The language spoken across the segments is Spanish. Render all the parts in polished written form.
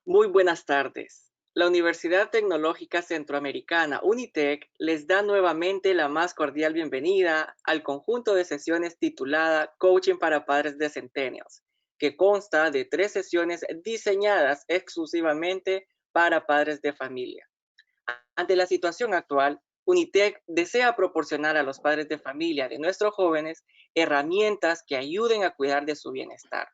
Muy buenas tardes. La Universidad Tecnológica Centroamericana, UNITEC, les da nuevamente la más cordial bienvenida al conjunto de sesiones titulada Coaching para Padres de Centennials, que consta de 3 sesiones diseñadas exclusivamente para padres de familia. Ante la situación actual, UNITEC desea proporcionar a los padres de familia de nuestros jóvenes herramientas que ayuden a cuidar de su bienestar.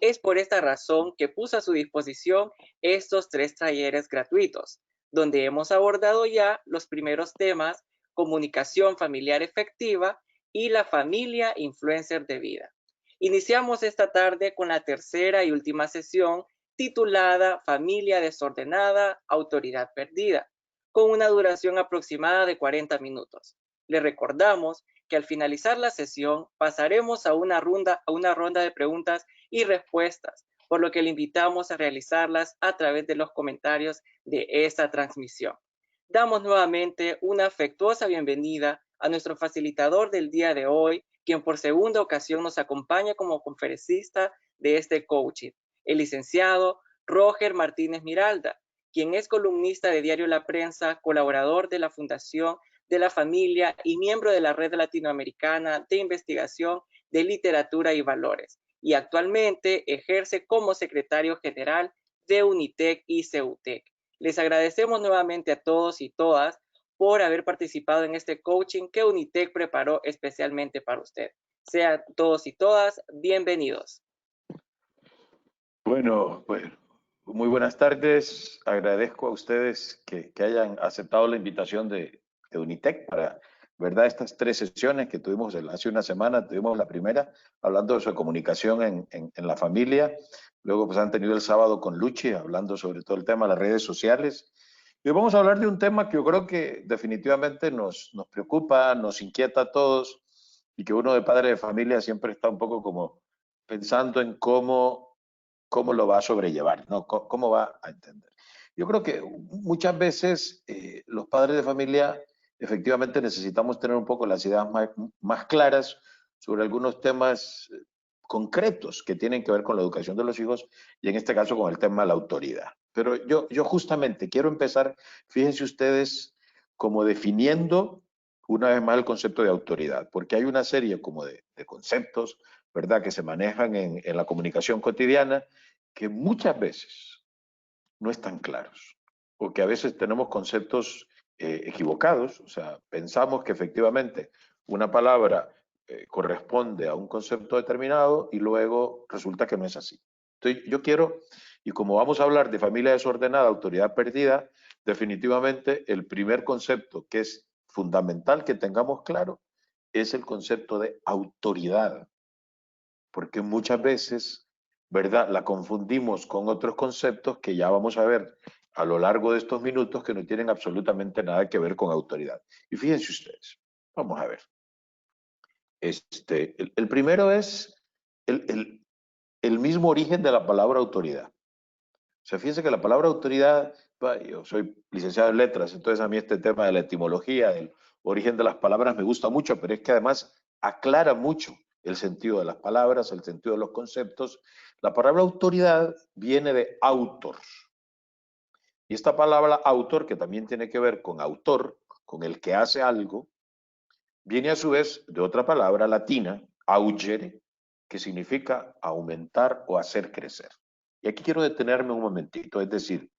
Es por esta razón que puso a su disposición estos 3 talleres gratuitos, donde hemos abordado ya los primeros temas: comunicación familiar efectiva y la familia influencer de vida. Iniciamos esta tarde con la tercera y última sesión titulada Familia desordenada, autoridad perdida, con una duración aproximada de 40 minutos. Le recordamos que al finalizar la sesión pasaremos a una ronda de preguntas y respuestas, por lo que le invitamos a realizarlas a través de los comentarios de esta transmisión. Damos nuevamente una afectuosa bienvenida a nuestro facilitador del día de hoy, quien por segunda ocasión nos acompaña como conferencista de este coaching, el licenciado Roger Martínez Miralda, quien es columnista de Diario La Prensa, colaborador de la Fundación de la Familia y miembro de la Red Latinoamericana de Investigación de Literatura y Valores, y actualmente ejerce como secretario general de UNITEC y CEUTEC. Les agradecemos nuevamente a todos y todas por haber participado en este coaching que UNITEC preparó especialmente para usted. Sean todos y todas bienvenidos. Bueno, pues muy buenas tardes. Agradezco a ustedes que hayan aceptado la invitación de UNITEC para, ¿verdad? Estas 3 sesiones que tuvimos hace una semana. Tuvimos la primera hablando sobre comunicación en la familia. Luego pues han tenido el sábado con Luchi hablando sobre todo el tema de las redes sociales. Y hoy vamos a hablar de un tema que yo creo que definitivamente nos preocupa, nos inquieta a todos, y que uno de padre de familia siempre está un poco como pensando en cómo lo va a sobrellevar, ¿no? ¿Cómo va a entender? Yo creo que muchas veces los padres de familia efectivamente necesitamos tener un poco las ideas más claras sobre algunos temas concretos que tienen que ver con la educación de los hijos, y en este caso con el tema de la autoridad. Pero yo justamente quiero empezar, fíjense ustedes, como definiendo una vez más el concepto de autoridad, porque hay una serie como de conceptos, ¿verdad?, que se manejan en la comunicación cotidiana, que muchas veces no están claros, o que a veces tenemos conceptos equivocados. O sea, pensamos que efectivamente una palabra corresponde a un concepto determinado y luego resulta que no es así. Entonces, yo quiero, y como vamos a hablar de familia desordenada, autoridad perdida, definitivamente el primer concepto que es fundamental que tengamos claro es el concepto de autoridad, porque muchas veces, ¿verdad?, la confundimos con otros conceptos que ya vamos a ver a lo largo de estos minutos, que no tienen absolutamente nada que ver con autoridad. Y fíjense ustedes, vamos a ver. El primero es el, el, el mismo origen de la palabra autoridad. O sea, fíjense que la palabra autoridad, yo soy licenciado en letras, entonces a mí este tema de la etimología, del origen de las palabras me gusta mucho, pero es que además aclara mucho el sentido de las palabras, el sentido de los conceptos. La palabra autoridad viene de autor. Y esta palabra autor, que también tiene que ver con autor, con el que hace algo, viene a su vez de otra palabra latina, augere, que significa aumentar o hacer crecer. Y aquí quiero detenerme un momentito, es decir,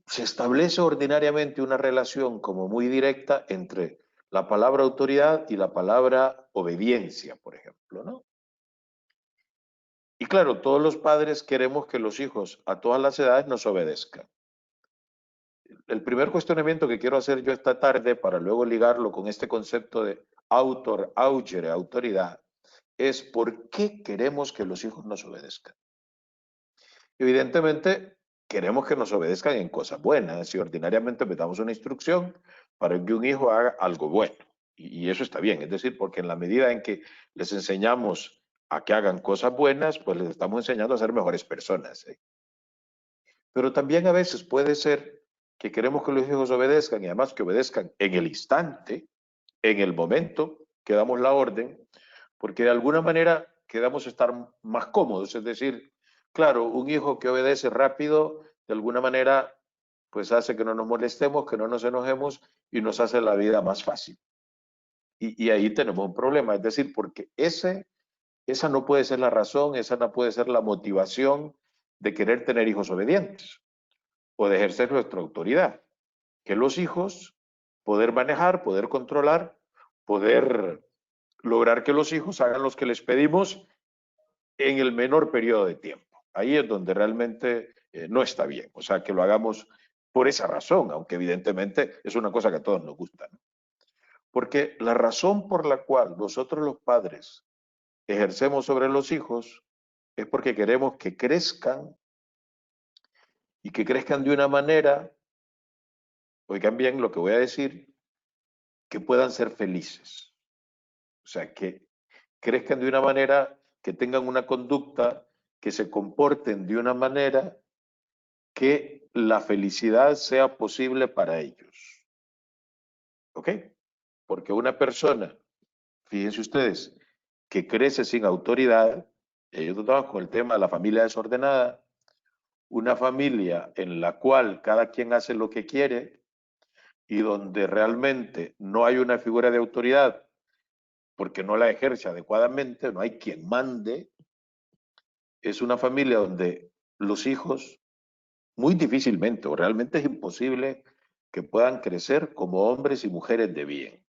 se establece ordinariamente una relación como muy directa entre la palabra autoridad y la palabra obediencia, por ejemplo, ¿no? Y claro, todos los padres queremos que los hijos a todas las edades nos obedezcan. El primer cuestionamiento que quiero hacer yo esta tarde, para luego ligarlo con este concepto de autor, augere, autoridad, es ¿por qué queremos que los hijos nos obedezcan? Evidentemente, queremos que nos obedezcan en cosas buenas. Si ordinariamente le damos una instrucción para que un hijo haga algo bueno, y eso está bien, es decir, porque en la medida en que les enseñamos a que hagan cosas buenas, pues les estamos enseñando a ser mejores personas, ¿eh? Pero también a veces puede ser que queremos que los hijos obedezcan, y además que obedezcan en el instante, en el momento que damos la orden, porque de alguna manera queremos estar más cómodos. Es decir, Claro, un hijo que obedece rápido, de alguna manera, pues hace que no nos molestemos, que no nos enojemos y nos hace la vida más fácil. Y ahí tenemos un problema, es decir, porque esa no puede ser la razón, esa no puede ser la motivación de querer tener hijos obedientes o de ejercer nuestra autoridad. Que los hijos, poder manejar, poder controlar, poder lograr que los hijos hagan lo que les pedimos en el menor periodo de tiempo. Ahí es donde realmente no está bien. O sea, que lo hagamos por esa razón, aunque evidentemente es una cosa que a todos nos gusta, ¿no? Porque la razón por la cual nosotros los padres ejercemos sobre los hijos es porque queremos que crezcan y que crezcan de una manera, oigan bien lo que voy a decir, que puedan ser felices. O sea, que crezcan de una manera, que tengan una conducta, que se comporten de una manera que la felicidad sea posible para ellos. ¿Ok? Porque una persona, fíjense ustedes, que crece sin autoridad, yo trataba con el tema de la familia desordenada, una familia en la cual cada quien hace lo que quiere y donde realmente no hay una figura de autoridad porque no la ejerce adecuadamente, no hay quien mande, es una familia donde los hijos muy difícilmente o realmente es imposible que puedan crecer como hombres y mujeres de bien.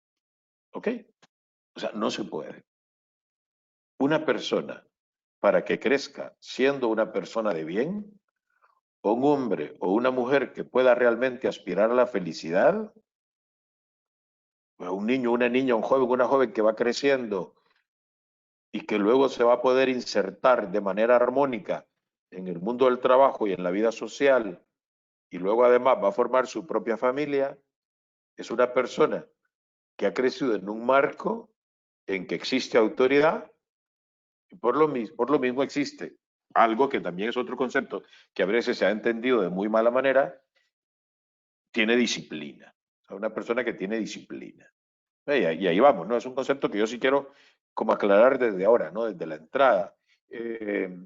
¿Ok? O sea, no se puede. Una persona, para que crezca siendo una persona de bien, o un hombre o una mujer que pueda realmente aspirar a la felicidad, un niño, una niña, un joven, una joven que va creciendo y que luego se va a poder insertar de manera armónica en el mundo del trabajo y en la vida social, y luego además va a formar su propia familia, es una persona que ha crecido en un marco en que existe autoridad y por lo mismo existe algo que también es otro concepto que a veces se ha entendido de muy mala manera, tiene disciplina. O sea, una persona que tiene disciplina. Y ahí vamos, ¿no? Es un concepto que yo sí quiero como aclarar desde ahora, ¿no? Desde la entrada. Eh,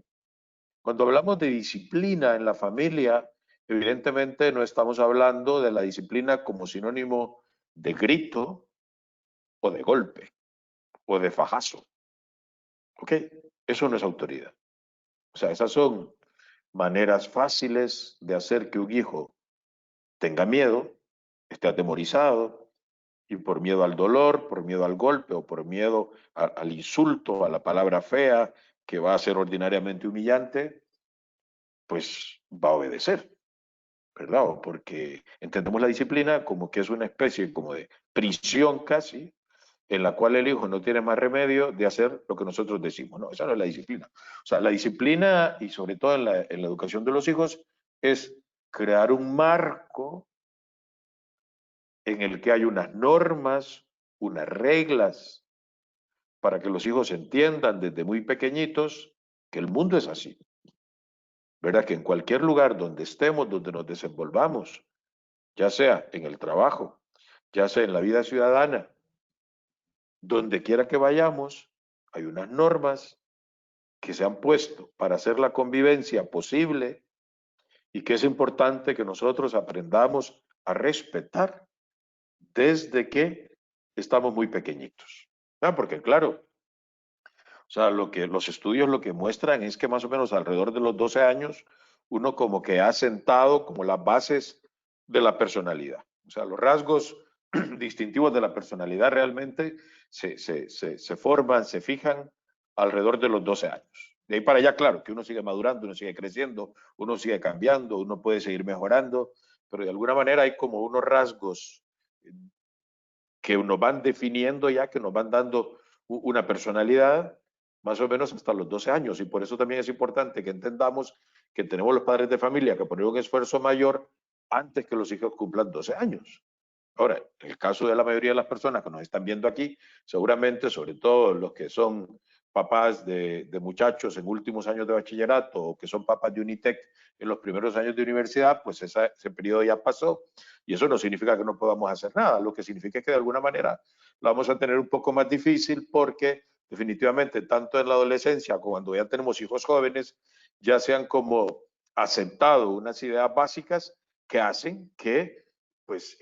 Cuando hablamos de disciplina en la familia, evidentemente no estamos hablando de la disciplina como sinónimo de grito o de golpe o de fajazo. ¿Ok? Eso no es autoridad. O sea, esas son maneras fáciles de hacer que un hijo tenga miedo, esté atemorizado, y por miedo al dolor, por miedo al golpe o por miedo al insulto, a la palabra fea, que va a ser ordinariamente humillante, pues va a obedecer, ¿verdad? Porque entendemos la disciplina como que es una especie como de prisión casi, en la cual el hijo no tiene más remedio de hacer lo que nosotros decimos. No, esa no es la disciplina. O sea, la disciplina, y sobre todo en la educación de los hijos, es crear un marco en el que hay unas normas, unas reglas, para que los hijos entiendan desde muy pequeñitos que el mundo es así. ¿Verdad? Que en cualquier lugar donde estemos, donde nos desenvolvamos, ya sea en el trabajo, ya sea en la vida ciudadana, donde quiera que vayamos, hay unas normas que se han puesto para hacer la convivencia posible y que es importante que nosotros aprendamos a respetar desde que estamos muy pequeñitos. ¿Ah? Porque claro, o sea, lo que los estudios lo que muestran es que más o menos alrededor de los 12 años uno como que ha sentado como las bases de la personalidad. O sea, los rasgos distintivos de la personalidad realmente se forman, se fijan alrededor de los 12 años. De ahí para allá, claro, que uno sigue madurando, uno sigue creciendo, uno sigue cambiando, uno puede seguir mejorando, pero de alguna manera hay como unos rasgos que nos van definiendo ya, que nos van dando una personalidad más o menos hasta los 12 años. Y por eso también es importante que entendamos que tenemos los padres de familia que poner un esfuerzo mayor antes que los hijos cumplan 12 años. Ahora, en el caso de la mayoría de las personas que nos están viendo aquí, seguramente, sobre todo los que son papás de muchachos en últimos años de bachillerato o que son papás de Unitec en los primeros años de universidad, pues ese periodo ya pasó y eso no significa que no podamos hacer nada, lo que significa es que de alguna manera lo vamos a tener un poco más difícil porque definitivamente tanto en la adolescencia como cuando ya tenemos hijos jóvenes, ya se han como aceptado unas ideas básicas que hacen que, pues,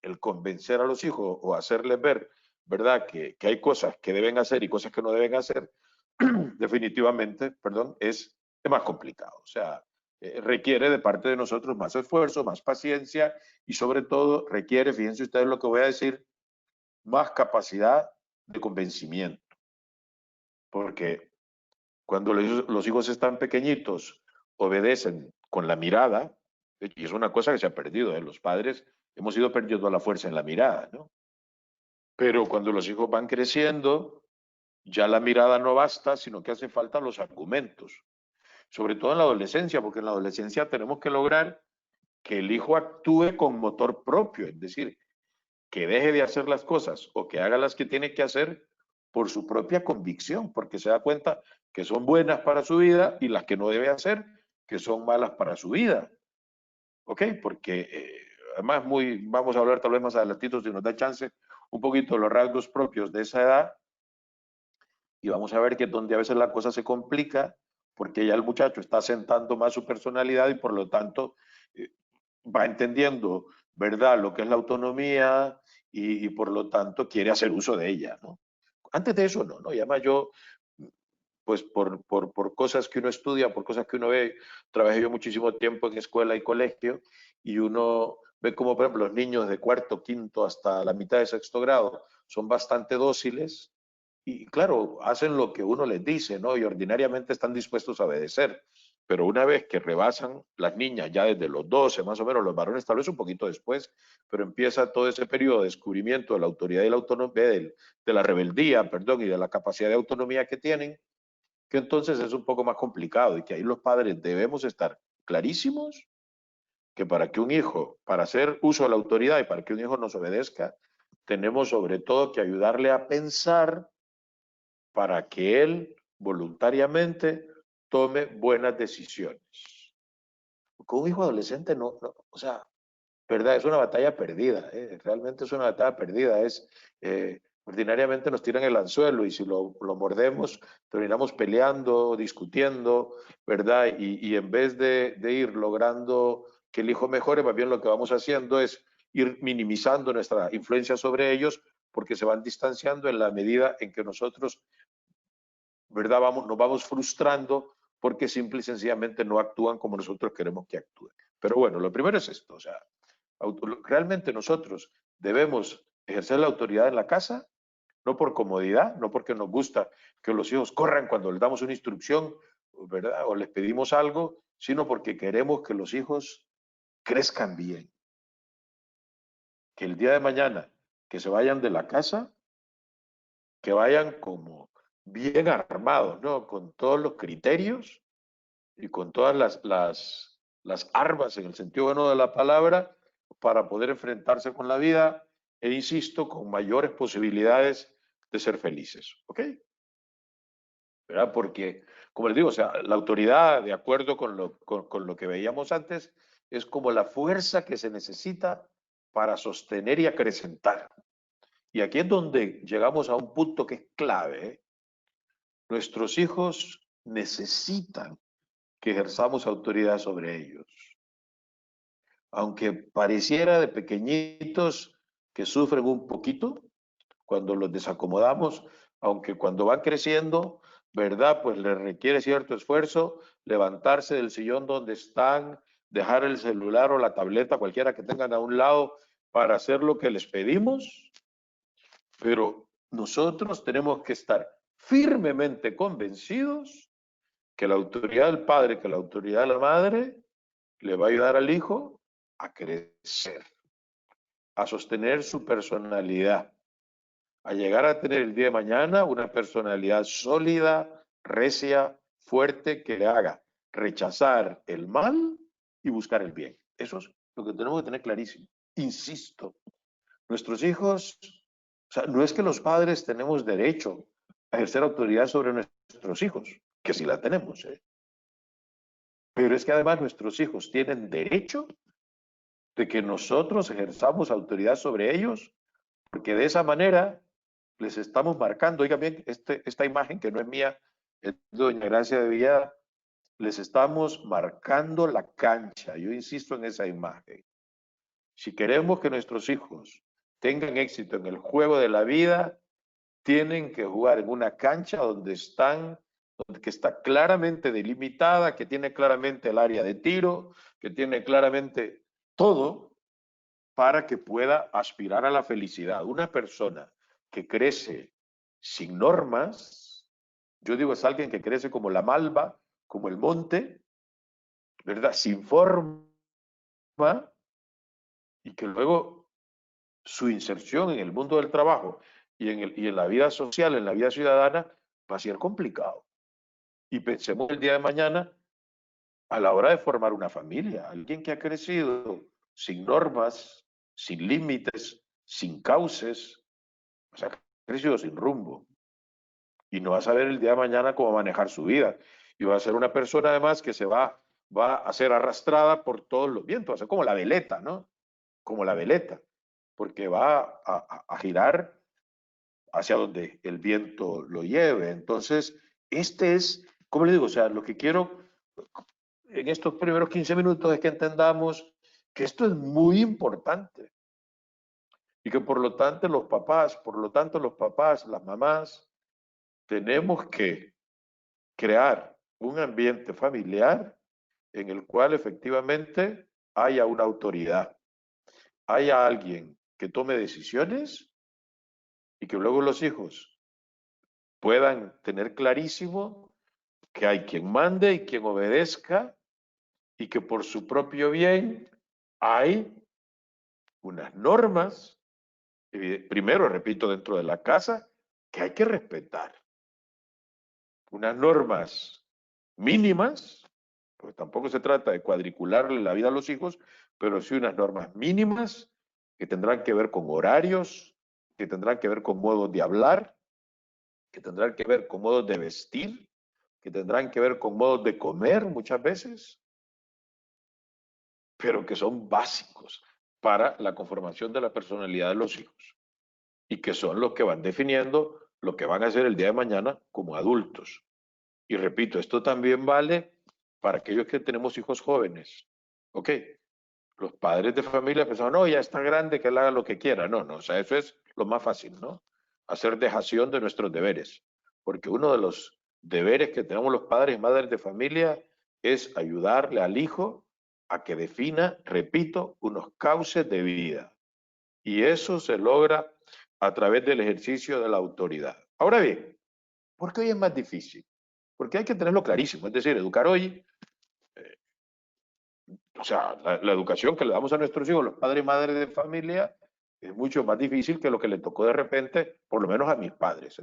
el convencer a los hijos o hacerles ver, ¿verdad?, que hay cosas que deben hacer y cosas que no deben hacer, definitivamente, perdón, es más complicado. O sea, requiere de parte de nosotros más esfuerzo, más paciencia y sobre todo requiere, fíjense ustedes lo que voy a decir, más capacidad de convencimiento. Porque cuando los hijos están pequeñitos, obedecen con la mirada, y es una cosa que se ha perdido, ¿eh? Los padres hemos ido perdiendo la fuerza en la mirada, ¿no? Pero cuando los hijos van creciendo, ya la mirada no basta, sino que hace falta los argumentos, sobre todo en la adolescencia, porque en la adolescencia tenemos que lograr que el hijo actúe con motor propio, es decir, que deje de hacer las cosas o que haga las que tiene que hacer por su propia convicción, porque se da cuenta que son buenas para su vida y las que no debe hacer, que son malas para su vida. ¿Ok? Porque además vamos a hablar tal vez más adelantito, si nos da chance, un poquito de los rasgos propios de esa edad y vamos a ver que es donde a veces la cosa se complica porque ya el muchacho está asentando más su personalidad y por lo tanto eh, va entendiendo, ¿verdad?, lo que es la autonomía y por lo tanto quiere hacer uso de ella, ¿no? Antes de eso, no, ¿no? Y además yo, pues por cosas que uno estudia, por cosas que uno ve, trabajé yo muchísimo tiempo en escuela y colegio y uno ve como, por ejemplo, los niños de cuarto, quinto hasta la mitad de sexto grado son bastante dóciles y, claro, hacen lo que uno les dice, ¿no? Y ordinariamente están dispuestos a obedecer. Pero una vez que rebasan las niñas, ya desde los 12 más o menos, los varones tal vez un poquito después, pero empieza todo ese periodo de descubrimiento de la autoridad y la autonomía, de la rebeldía, perdón, y de la capacidad de autonomía que tienen, que entonces es un poco más complicado y que ahí los padres debemos estar clarísimos que para que un hijo, para hacer uso de la autoridad y para que un hijo nos obedezca, tenemos sobre todo que ayudarle a pensar para que él voluntariamente tome buenas decisiones. Con un hijo adolescente o sea, verdad, es una batalla perdida, realmente es una batalla perdida, ordinariamente nos tiran el anzuelo y si lo mordemos terminamos peleando, discutiendo, ¿verdad? Y en vez de ir logrando que el hijo mejore, más bien lo que vamos haciendo es ir minimizando nuestra influencia sobre ellos porque se van distanciando en la medida en que nosotros, ¿verdad? Nos vamos frustrando porque simple y sencillamente no actúan como nosotros queremos que actúen. Pero bueno, lo primero es esto, o sea, realmente nosotros debemos ejercer la autoridad en la casa, no por comodidad, no porque nos gusta que los hijos corran cuando les damos una instrucción, ¿verdad? O les pedimos algo, sino porque queremos que los hijos crezcan bien. Que el día de mañana que se vayan de la casa, que vayan como bien armados, ¿no? Con todos los criterios y con todas las armas en el sentido bueno de la palabra para poder enfrentarse con la vida e, insisto, con mayores posibilidades de ser felices. ¿Ok? ¿Verdad? Porque, como les digo, o sea, la autoridad, de acuerdo con lo que veíamos antes, es como la fuerza que se necesita para sostener y acrecentar. Y aquí es donde llegamos a un punto que es clave, ¿eh? Nuestros hijos necesitan que ejerzamos autoridad sobre ellos. Aunque pareciera de pequeñitos que sufren un poquito cuando los desacomodamos, aunque cuando van creciendo, ¿verdad? Pues les requiere cierto esfuerzo levantarse del sillón donde están, dejar el celular o la tableta, cualquiera que tengan a un lado, para hacer lo que les pedimos, pero nosotros tenemos que estar firmemente convencidos que la autoridad del padre, que la autoridad de la madre, le va a ayudar al hijo a crecer, a sostener su personalidad, a llegar a tener el día de mañana una personalidad sólida, recia, fuerte, que le haga rechazar el mal y buscar el bien. Eso es lo que tenemos que tener clarísimo. Insisto, nuestros hijos, o sea, no es que los padres tenemos derecho a ejercer autoridad sobre nuestros hijos, que sí la tenemos, pero es que además nuestros hijos tienen derecho de que nosotros ejerzamos autoridad sobre ellos, porque de esa manera les estamos marcando, oigan bien, esta imagen que no es mía, es de doña Gracia de Villada, les estamos marcando la cancha. Yo insisto en esa imagen. Si queremos que nuestros hijos tengan éxito en el juego de la vida, tienen que jugar en una cancha que está claramente delimitada, que tiene claramente el área de tiro, que tiene claramente todo para que pueda aspirar a la felicidad. Una persona que crece sin normas, yo digo es alguien que crece como la malva, como el monte, ¿verdad? Sin forma, y que luego su inserción en el mundo del trabajo y en la vida social, en la vida ciudadana, va a ser complicado. Y pensemos el día de mañana a la hora de formar una familia, alguien que ha crecido sin normas, sin límites, sin cauces, o sea, ha crecido sin rumbo y no va a saber el día de mañana cómo manejar su vida. Y va a ser una persona además que va a ser arrastrada por todos los vientos, va a ser como la veleta, ¿no? Como la veleta, porque va a girar hacia donde el viento lo lleve. Entonces, este es, ¿cómo le digo? O sea, lo que quiero en estos primeros 15 minutos es que entendamos que esto es muy importante y que por lo tanto los papás, las mamás, tenemos que crear un ambiente familiar en el cual efectivamente haya una autoridad, haya alguien que tome decisiones y que luego los hijos puedan tener clarísimo que hay quien mande y quien obedezca y que por su propio bien hay unas normas, primero, repito, dentro de la casa, que hay que respetar. Unas normas mínimas, porque tampoco se trata de cuadricularle la vida a los hijos, pero sí unas normas mínimas que tendrán que ver con horarios, que tendrán que ver con modos de hablar, que tendrán que ver con modos de vestir, que tendrán que ver con modos de comer muchas veces, pero que son básicos para la conformación de la personalidad de los hijos y que son los que van definiendo lo que van a hacer el día de mañana como adultos. Y repito, esto también vale para aquellos que tenemos hijos jóvenes. Ok, los padres de familia pensaban, no, ya está grande, que él haga lo que quiera. No, no, o sea, eso es lo más fácil, ¿no? Hacer dejación de nuestros deberes. Porque uno de los deberes que tenemos los padres y madres de familia es ayudarle al hijo a que defina, repito, unos cauces de vida. Y eso se logra a través del ejercicio de la autoridad. Ahora bien, ¿por qué hoy es más difícil? Porque hay que tenerlo clarísimo, es decir, educar hoy, o sea, la educación que le damos a nuestros hijos, los padres y madres de familia, es mucho más difícil que lo que le tocó de repente, por lo menos a mis padres.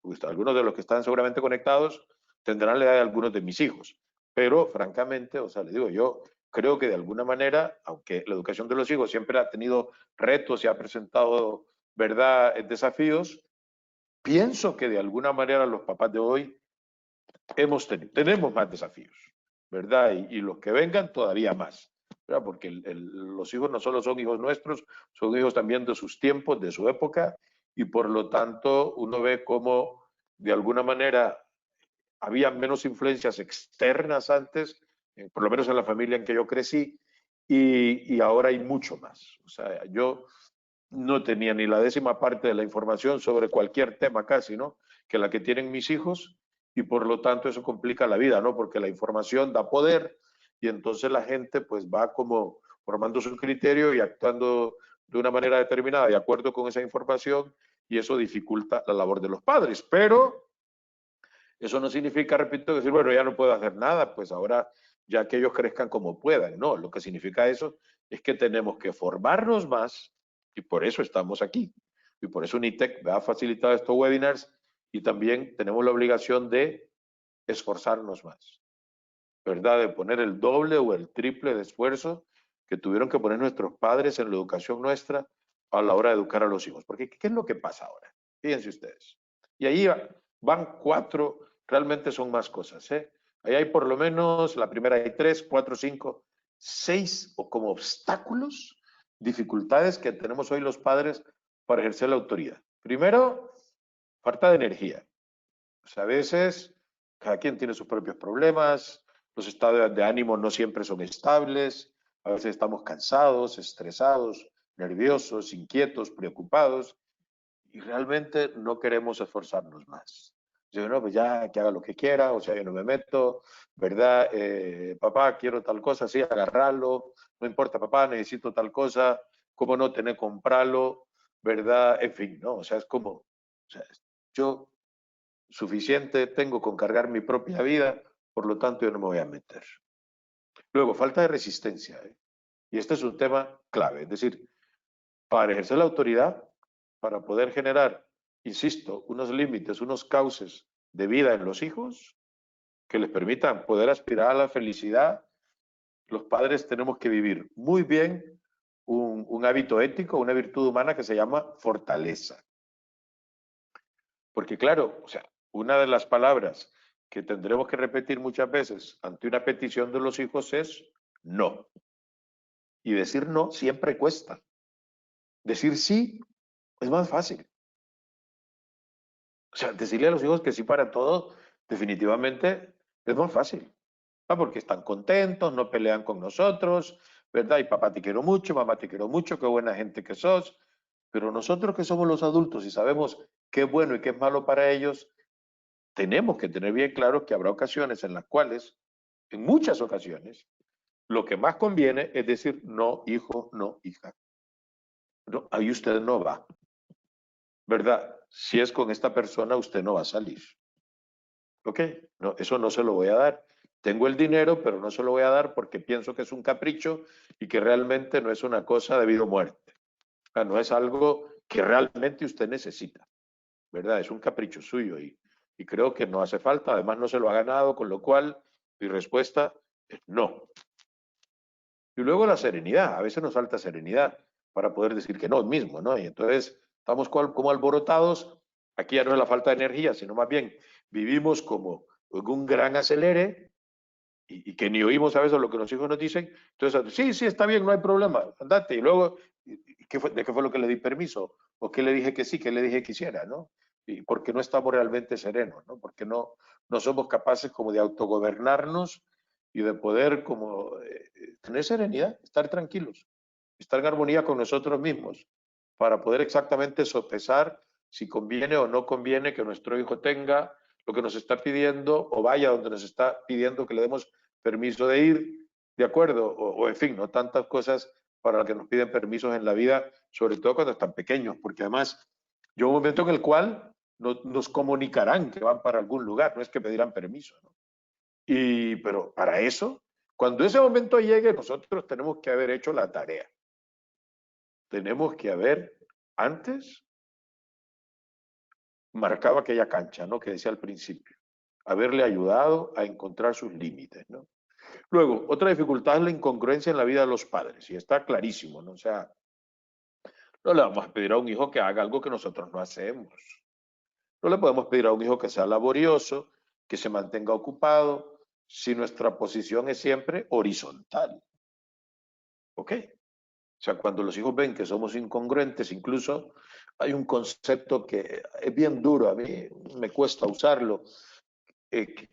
Pues, algunos de los que están seguramente conectados tendrán la edad de algunos de mis hijos, pero francamente, o sea, le digo, yo creo que de alguna manera, aunque la educación de los hijos siempre ha tenido retos y ha presentado, ¿verdad?, desafíos, pienso que de alguna manera los papás de hoy tenemos más desafíos, ¿verdad? Y los que vengan todavía más, ¿verdad? Porque los hijos no solo son hijos nuestros, son hijos también de sus tiempos, de su época, y por lo tanto uno ve cómo de alguna manera había menos influencias externas antes, por lo menos en la familia en que yo crecí, y ahora hay mucho más. O sea, yo no tenía ni la décima parte de la información sobre cualquier tema casi, ¿no? Que la que tienen mis hijos y por lo tanto eso complica la vida, ¿no? Porque la información da poder y entonces la gente pues va como formando su criterio y actuando de una manera determinada de acuerdo con esa información y eso dificulta la labor de los padres. Pero eso no significa, repito, decir, bueno, ya no puedo hacer nada, pues ahora ya que ellos crezcan como puedan. No, lo que significa eso es que tenemos que formarnos más y por eso estamos aquí. Y por eso UNITEC ha facilitado estos webinars y también tenemos la obligación de esforzarnos más, ¿verdad? De poner el doble o el triple de esfuerzo que tuvieron que poner nuestros padres en la educación nuestra a la hora de educar a los hijos. Porque, ¿qué es lo que pasa ahora? Fíjense ustedes. Y ahí van cuatro, realmente son más cosas, ¿eh? Ahí hay por lo menos, la primera hay 3, 4, 5, 6 o como obstáculos, dificultades que tenemos hoy los padres para ejercer la autoridad. Primero, falta de energía. O sea, a veces cada quien tiene sus propios problemas, Los estados de ánimo no siempre son estables, a veces estamos cansados, estresados, nerviosos, inquietos, preocupados, y realmente no queremos esforzarnos más. Yo no, pues ya que haga lo que quiera, o sea, yo no me meto, ¿verdad? Papá, quiero tal cosa, sí, agarrarlo, no importa, papá, necesito tal cosa, ¿cómo no tener que comprarlo? ¿Verdad? En fin, ¿no? O sea, es como, o sea, yo suficiente tengo con cargar mi propia vida, por lo tanto yo no me voy a meter. Luego, falta de resistencia, ¿eh? Y este es un tema clave, es decir, para ejercer la autoridad, para poder generar, insisto, unos límites, unos cauces de vida en los hijos que les permitan poder aspirar a la felicidad, los padres tenemos que vivir muy bien un hábito ético, una virtud humana que se llama fortaleza. Porque claro, o sea, una de las palabras que tendremos que repetir muchas veces ante una petición de los hijos es no. Y decir no siempre cuesta. Decir sí es más fácil. O sea, decirle a los hijos que sí para todo, definitivamente es más fácil. ¿No? Porque están contentos, no pelean con nosotros, ¿verdad? Y papá te quiero mucho, mamá te quiero mucho, qué buena gente que sos. Pero nosotros que somos los adultos y sabemos qué es bueno y qué es malo para ellos, tenemos que tener bien claro que habrá ocasiones en las cuales, en muchas ocasiones, lo que más conviene es decir, no, hijo, no, hija. No, ahí usted no va, ¿verdad? Si es con esta persona, usted no va a salir. ¿Ok? No, eso no se lo voy a dar. Tengo el dinero, pero no se lo voy a dar porque pienso que es un capricho y que realmente no es una cosa de vida o muerte. O sea, no es algo que realmente usted necesita, ¿verdad? Es un capricho suyo y creo que no hace falta. Además, no se lo ha ganado, con lo cual mi respuesta es no. Y luego la serenidad. A veces nos falta serenidad para poder decir que no mismo, ¿no? Y entonces estamos como alborotados. Aquí ya no es la falta de energía, sino más bien vivimos como un gran acelere y que ni oímos a veces lo que los hijos nos dicen. Entonces, sí, sí, está bien, no hay problema, andate. Y luego, ¿de qué fue lo que le di permiso? ¿O qué le dije que sí, qué le dije que hiciera, ¿no? Y porque no estamos realmente serenos, ¿no? Porque no somos capaces como de autogobernarnos y de poder como tener serenidad, estar tranquilos, estar en armonía con nosotros mismos, para poder exactamente sopesar si conviene o no conviene que nuestro hijo tenga lo que nos está pidiendo o vaya donde nos está pidiendo que le demos permiso de ir, ¿de acuerdo? En fin, no tantas cosas para las que nos piden permisos en la vida, sobre todo cuando están pequeños, porque además llega un momento en el cual nos comunicarán que van para algún lugar, no es que pedirán permiso, ¿no? Pero para eso, cuando ese momento llegue, nosotros tenemos que haber hecho la tarea. Tenemos que haber antes marcado aquella cancha, ¿no? Que decía al principio. Haberle ayudado a encontrar sus límites, ¿no? Luego, otra dificultad es la incongruencia en la vida de los padres, y está clarísimo, ¿no? O sea, no le vamos a pedir a un hijo que haga algo que nosotros no hacemos. No le podemos pedir a un hijo que sea laborioso, que se mantenga ocupado, si nuestra posición es siempre horizontal. ¿Ok? O sea, cuando los hijos ven que somos incongruentes, incluso hay un concepto que es bien duro, a mí me cuesta usarlo, que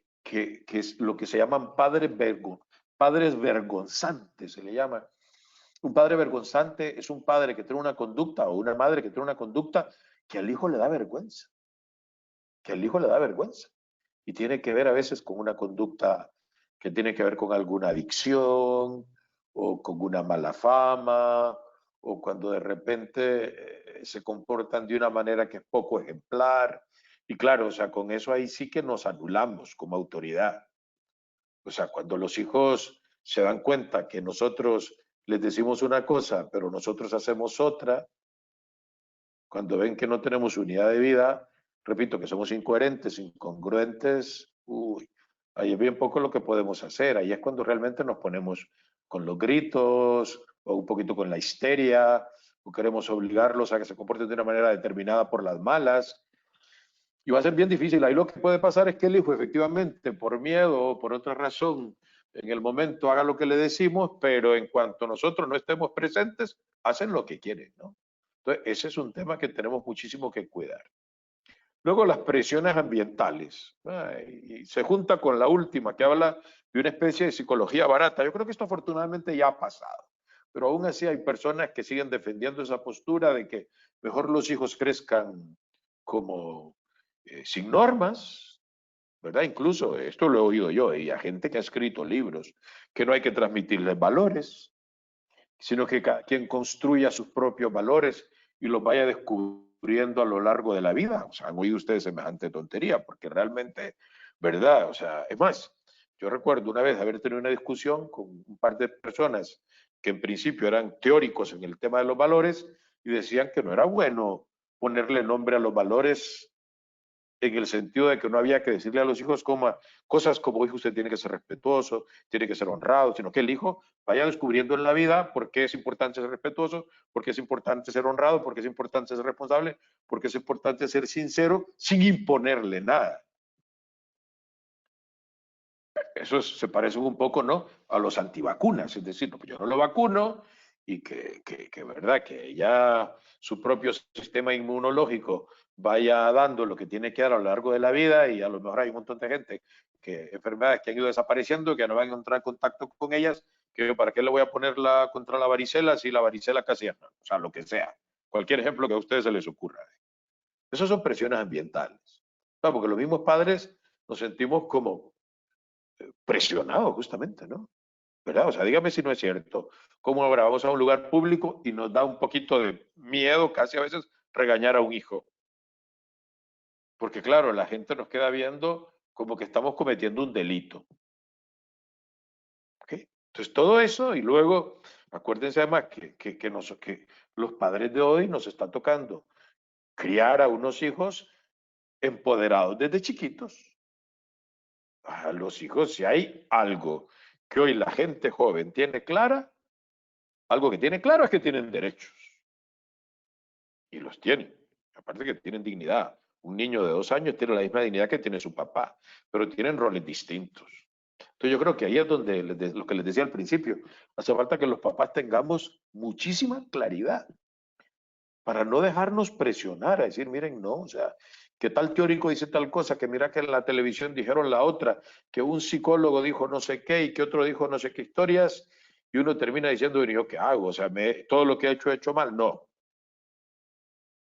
es lo que se llaman padres vergonzantes, se le llama. Un padre vergonzante es un padre que tiene una conducta o una madre que tiene una conducta que al hijo le da vergüenza, que al hijo le da vergüenza. Y tiene que ver a veces con una conducta que tiene que ver con alguna adicción o con una mala fama o cuando de repente se comportan de una manera que es poco ejemplar. Y claro, o sea, con eso ahí sí que nos anulamos como autoridad. O sea, cuando los hijos se dan cuenta que nosotros les decimos una cosa, pero nosotros hacemos otra, cuando ven que no tenemos unidad de vida, repito, que somos incoherentes, incongruentes, uy, ahí es bien poco lo que podemos hacer. Ahí es cuando realmente nos ponemos con los gritos o un poquito con la histeria o queremos obligarlos a que se comporten de una manera determinada por las malas. Y va a ser bien difícil. Ahí lo que puede pasar es que el hijo efectivamente, por miedo o por otra razón, en el momento haga lo que le decimos, pero en cuanto nosotros no estemos presentes, hacen lo que quieren, ¿no? Entonces, ese es un tema que tenemos muchísimo que cuidar. Luego las presiones ambientales, y se junta con la última que habla de una especie de psicología barata. Yo creo que esto afortunadamente ya ha pasado, pero aún así hay personas que siguen defendiendo esa postura de que mejor los hijos crezcan como sin normas, ¿verdad? Incluso esto lo he oído yo y a gente que ha escrito libros, que no hay que transmitirles valores, sino que cada quien construya sus propios valores y los vaya descubriendo a lo largo de la vida. O sea, han oído ustedes semejante tontería, porque realmente, ¿verdad? O sea, es más, yo recuerdo una vez haber tenido una discusión con un par de personas que en principio eran teóricos en el tema de los valores y decían que no era bueno ponerle nombre a los valores en el sentido de que no había que decirle a los hijos cosas como, hijo, usted tiene que ser respetuoso, tiene que ser honrado, sino que el hijo vaya descubriendo en la vida por qué es importante ser respetuoso, por qué es importante ser honrado, por qué es importante ser responsable, por qué es importante ser sincero sin imponerle nada. Eso se parece un poco, ¿no?, a los antivacunas, es decir, pues yo no lo vacuno y verdad, que ya su propio sistema inmunológico vaya dando lo que tiene que dar a lo largo de la vida y a lo mejor hay un montón de gente que enfermedades que han ido desapareciendo, que no van a entrar en contacto con ellas, que para qué le voy a poner contra la varicela si la varicela casi, o sea, lo que sea, cualquier ejemplo que a ustedes se les ocurra. Esas son presiones ambientales, ¿no? Porque los mismos padres nos sentimos como presionados justamente, ¿no? ¿Verdad? O sea, dígame si no es cierto. ¿Cómo ahora vamos a un lugar público y nos da un poquito de miedo, casi a veces, regañar a un hijo? Porque claro, la gente nos queda viendo como que estamos cometiendo un delito. ¿Ok? Entonces, todo eso y luego, acuérdense además que los padres de hoy nos está tocando criar a unos hijos empoderados desde chiquitos. A los hijos, si hay algo que hoy la gente joven tiene clara, algo que tiene claro es que tienen derechos. Y los tienen. Aparte que tienen dignidad. Un niño de 2 años tiene la misma dignidad que tiene su papá, pero tienen roles distintos. Entonces yo creo que ahí es donde, lo que les decía al principio, hace falta que los papás tengamos muchísima claridad para no dejarnos presionar a decir, miren, no, o sea, que tal teórico dice tal cosa, que mira que en la televisión dijeron la otra, que un psicólogo dijo no sé qué y que otro dijo no sé qué historias, y uno termina diciendo, ¿y yo qué hago? O sea, todo lo que he hecho mal. No. O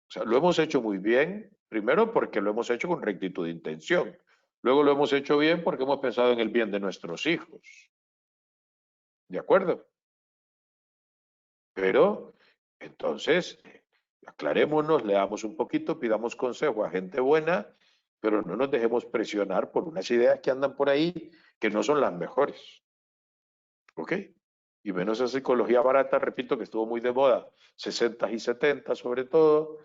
sea, lo hemos hecho muy bien, primero porque lo hemos hecho con rectitud de intención. Luego lo hemos hecho bien porque hemos pensado en el bien de nuestros hijos. ¿De acuerdo? Pero, entonces, aclarémonos, leamos un poquito, pidamos consejo a gente buena, pero no nos dejemos presionar por unas ideas que andan por ahí que no son las mejores. ¿Ok? Y menos esa psicología barata, repito, que estuvo muy de moda, 60 y 70 sobre todo,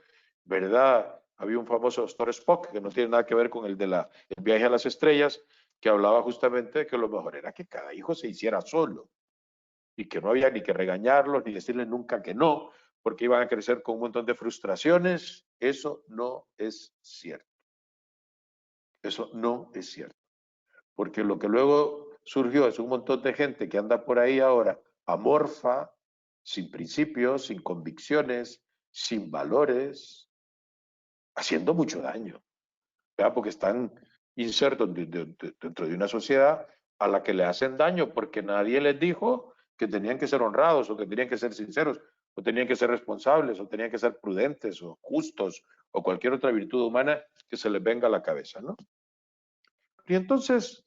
¿verdad? Había un famoso doctor Spock, que no tiene nada que ver con el el viaje a las estrellas, que hablaba justamente de que lo mejor era que cada hijo se hiciera solo y que no había ni que regañarlos ni decirles nunca que no, porque iban a crecer con un montón de frustraciones. Eso no es cierto. Eso no es cierto. Porque lo que luego surgió es un montón de gente que anda por ahí ahora amorfa, sin principios, sin convicciones, sin valores, haciendo mucho daño, ¿verdad? Porque están insertos dentro de una sociedad a la que le hacen daño porque nadie les dijo que tenían que ser honrados o que tenían que ser sinceros o tenían que ser responsables o tenían que ser prudentes o justos o cualquier otra virtud humana que se les venga a la cabeza, ¿no? Y entonces,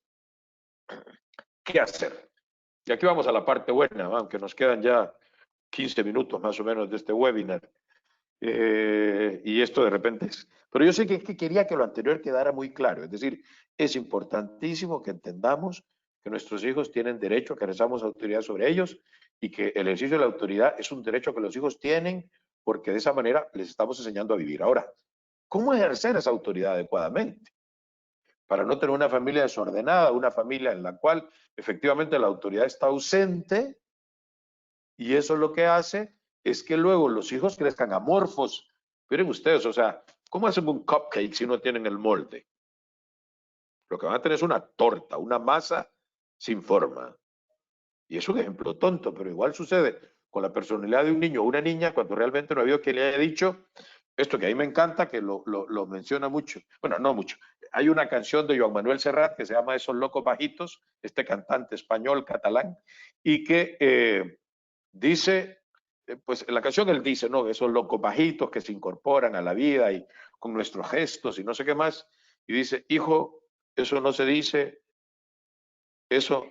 ¿qué hacer? Y aquí vamos a la parte buena, aunque nos quedan ya 15 minutos más o menos de este webinar. Y esto de repente es... Pero yo sé que quería que lo anterior quedara muy claro. Es decir, es importantísimo que entendamos que nuestros hijos tienen derecho a que ejerzamos autoridad sobre ellos y que el ejercicio de la autoridad es un derecho que los hijos tienen porque de esa manera les estamos enseñando a vivir. Ahora, ¿cómo ejercer esa autoridad adecuadamente? Para no tener una familia desordenada, una familia en la cual efectivamente la autoridad está ausente y eso lo que hace es que luego los hijos crezcan amorfos. Miren ustedes, o sea, ¿cómo hacen un cupcake si no tienen el molde? Lo que van a tener es una torta, una masa sin forma. Y es un ejemplo tonto, pero igual sucede con la personalidad de un niño o una niña cuando realmente no ha habido quien le haya dicho, Esto que a mí me encanta, que lo menciona mucho. Bueno, no mucho. Hay una canción de Joan Manuel Serrat que se llama Esos locos bajitos, este cantante español, catalán, y que dice, pues en la canción él dice, no, esos locos bajitos que se incorporan a la vida y con nuestros gestos y no sé qué más, y dice, hijo, eso no se dice, eso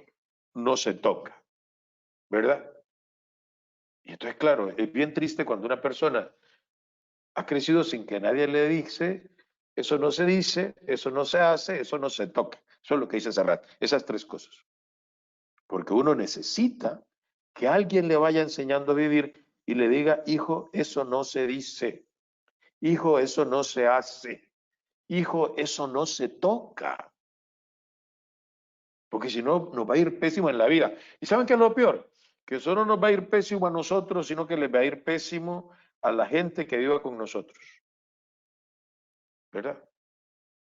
no se toca, ¿verdad? Y entonces, claro, es bien triste cuando una persona ha crecido sin que nadie le dice, eso no se dice, eso no se hace, eso no se toca. Eso es lo que dice Serrat, esas tres cosas. Porque uno necesita que alguien le vaya enseñando a vivir y le diga, hijo, eso no se dice, hijo, eso no se hace, hijo, eso no se toca. Porque si no, nos va a ir pésimo en la vida. ¿Y saben qué es lo peor? Que solo nos va a ir pésimo a nosotros, sino que les va a ir pésimo a la gente que viva con nosotros. ¿Verdad?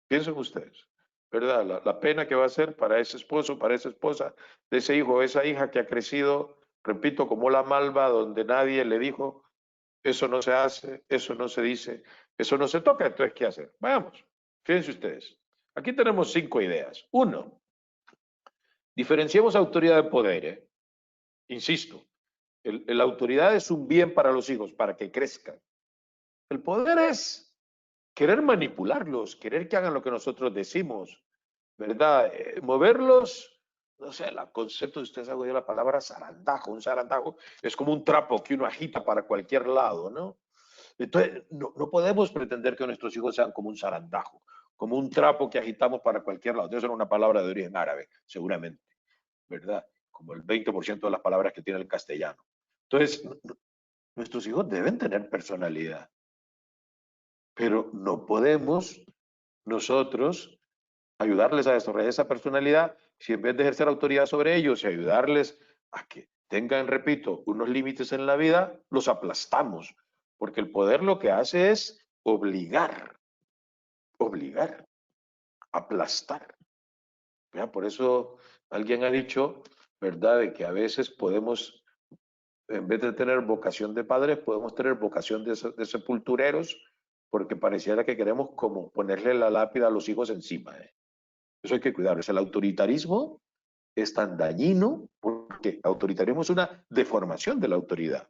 Piensen ustedes, ¿verdad? La pena que va a ser para ese esposo, para esa esposa, de ese hijo o esa hija que ha crecido, repito, como la malva, donde nadie le dijo, eso no se hace, eso no se dice, eso no se toca, entonces, ¿qué hacer? Vamos, fíjense ustedes. Aquí tenemos 5 ideas. Uno, diferenciemos autoridad de poder. Insisto, la autoridad es un bien para los hijos, para que crezcan. El poder es querer manipularlos, querer que hagan lo que nosotros decimos, ¿verdad? Moverlos, no sé, el concepto, ustedes han oído la palabra zarandajo, un zarandajo es como un trapo que uno agita para cualquier lado, ¿no? Entonces, no podemos pretender que nuestros hijos sean como un zarandajo, como un trapo que agitamos para cualquier lado. Eso era una palabra de origen árabe, seguramente, ¿verdad? Como el 20% de las palabras que tiene el castellano. Entonces, nuestros hijos deben tener personalidad, pero no podemos nosotros ayudarles a desarrollar esa personalidad si en vez de ejercer autoridad sobre ellos y ayudarles a que tengan, repito, unos límites en la vida, los aplastamos. Porque el poder lo que hace es obligar, aplastar. ¿Ya? Por eso alguien ha dicho, ¿verdad?, de que a veces podemos, en vez de tener vocación de padres, podemos tener vocación de sepultureros, porque pareciera que queremos como ponerle la lápida a los hijos encima. Eso hay que cuidarlo. El autoritarismo es tan dañino porque el autoritarismo es una deformación de la autoridad.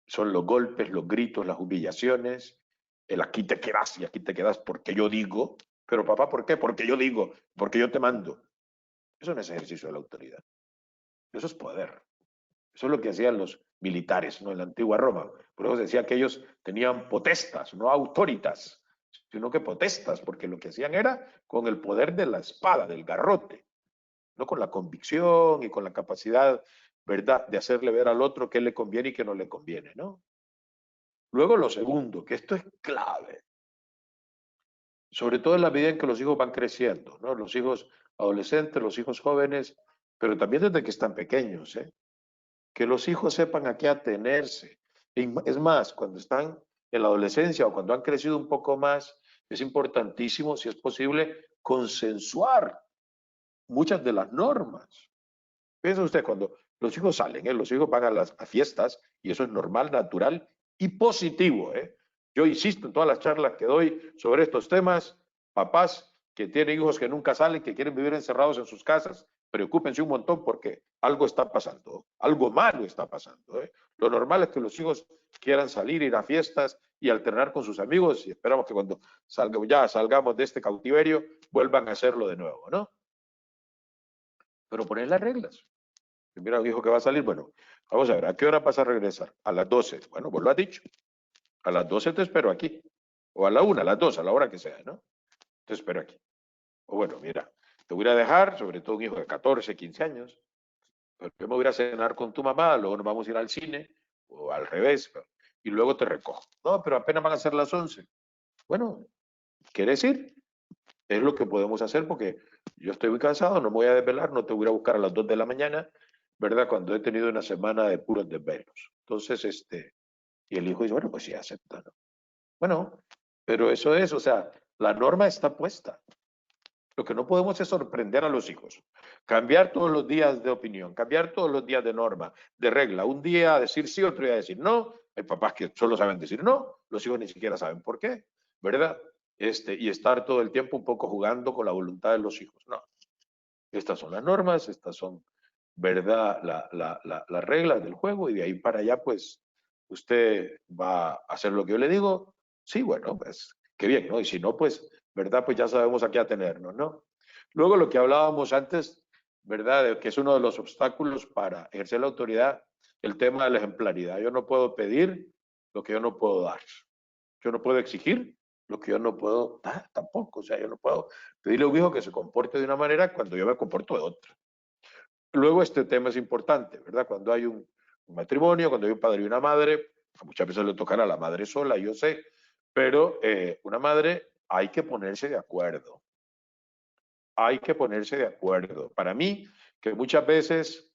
Son los golpes, los gritos, las humillaciones, el aquí te quedas y aquí te quedas porque yo digo. Pero papá, ¿por qué? Porque yo digo, porque yo te mando. Eso no es ejercicio de la autoridad. Eso es poder. Eso es lo que hacían los militares, ¿no?, en la antigua Roma. Por eso decía que ellos tenían potestas, no autoritas, sino que potestas, porque lo que hacían era con el poder de la espada, del garrote, no con la convicción y con la capacidad, ¿verdad?, de hacerle ver al otro qué le conviene y qué no le conviene, ¿no? Luego lo segundo, que esto es clave, sobre todo en la medida en que los hijos van creciendo, ¿no? Los hijos adolescentes, los hijos jóvenes, pero también desde que están pequeños, ¿eh? Que los hijos sepan a qué atenerse. Es más, cuando están en la adolescencia o cuando han crecido un poco más, es importantísimo, si es posible, consensuar muchas de las normas. Piensa usted, cuando los hijos salen, los hijos van a fiestas, y eso es normal, natural y positivo. Yo insisto en todas las charlas que doy sobre estos temas, papás que tienen hijos que nunca salen, que quieren vivir encerrados en sus casas, preocúpense un montón porque algo está pasando, algo malo está pasando. Lo normal es que los hijos quieran salir, ir a fiestas y alternar con sus amigos, y esperamos que cuando salgamos de este cautiverio vuelvan a hacerlo de nuevo, ¿no? Pero poner las reglas. Mira, dijo que va a salir. Bueno, vamos a ver, ¿a qué hora vas a regresar? A las 12. Bueno, pues lo has dicho. A las 12 te espero aquí. O a la 1, a las 2, a la hora que sea, ¿no? Te espero aquí. O bueno, mira, te voy a dejar, sobre todo un hijo de 14, 15 años. Pero yo me voy a cenar con tu mamá, luego nos vamos a ir al cine, o al revés, y luego te recojo. No, pero apenas van a ser las 11. Bueno, ¿quieres ir? Es lo que podemos hacer porque yo estoy muy cansado, no me voy a desvelar, no te voy a buscar a las 2 de la mañana, ¿verdad? Cuando he tenido una semana de puros desvelos. Entonces, y el hijo dice, bueno, pues sí, acepta, ¿no? Bueno, pero eso es, o sea, la norma está puesta. Lo que no podemos es sorprender a los hijos. Cambiar todos los días de opinión, cambiar todos los días de norma, de regla. Un día decir sí, otro día decir no. Hay papás que solo saben decir no, los hijos ni siquiera saben por qué, ¿verdad? Y estar todo el tiempo un poco jugando con la voluntad de los hijos. No, estas son las normas, estas son, ¿verdad? Las reglas del juego y de ahí para allá, pues, usted va a hacer lo que yo le digo. Sí, bueno, pues, qué bien, ¿no? Y si no, pues, ¿verdad? Pues ya sabemos a qué atenernos, ¿no? Luego lo que hablábamos antes, ¿verdad? De que es uno de los obstáculos para ejercer la autoridad, el tema de la ejemplaridad. Yo no puedo pedir lo que yo no puedo dar. Yo no puedo exigir lo que yo no puedo dar tampoco. O sea, yo no puedo pedirle a un hijo que se comporte de una manera cuando yo me comporto de otra. Luego este tema es importante, ¿verdad? Cuando hay un matrimonio, cuando hay un padre y una madre, muchas veces le tocará a la madre sola, yo sé, pero una madre hay que ponerse de acuerdo. Hay que ponerse de acuerdo. Para mí, que muchas veces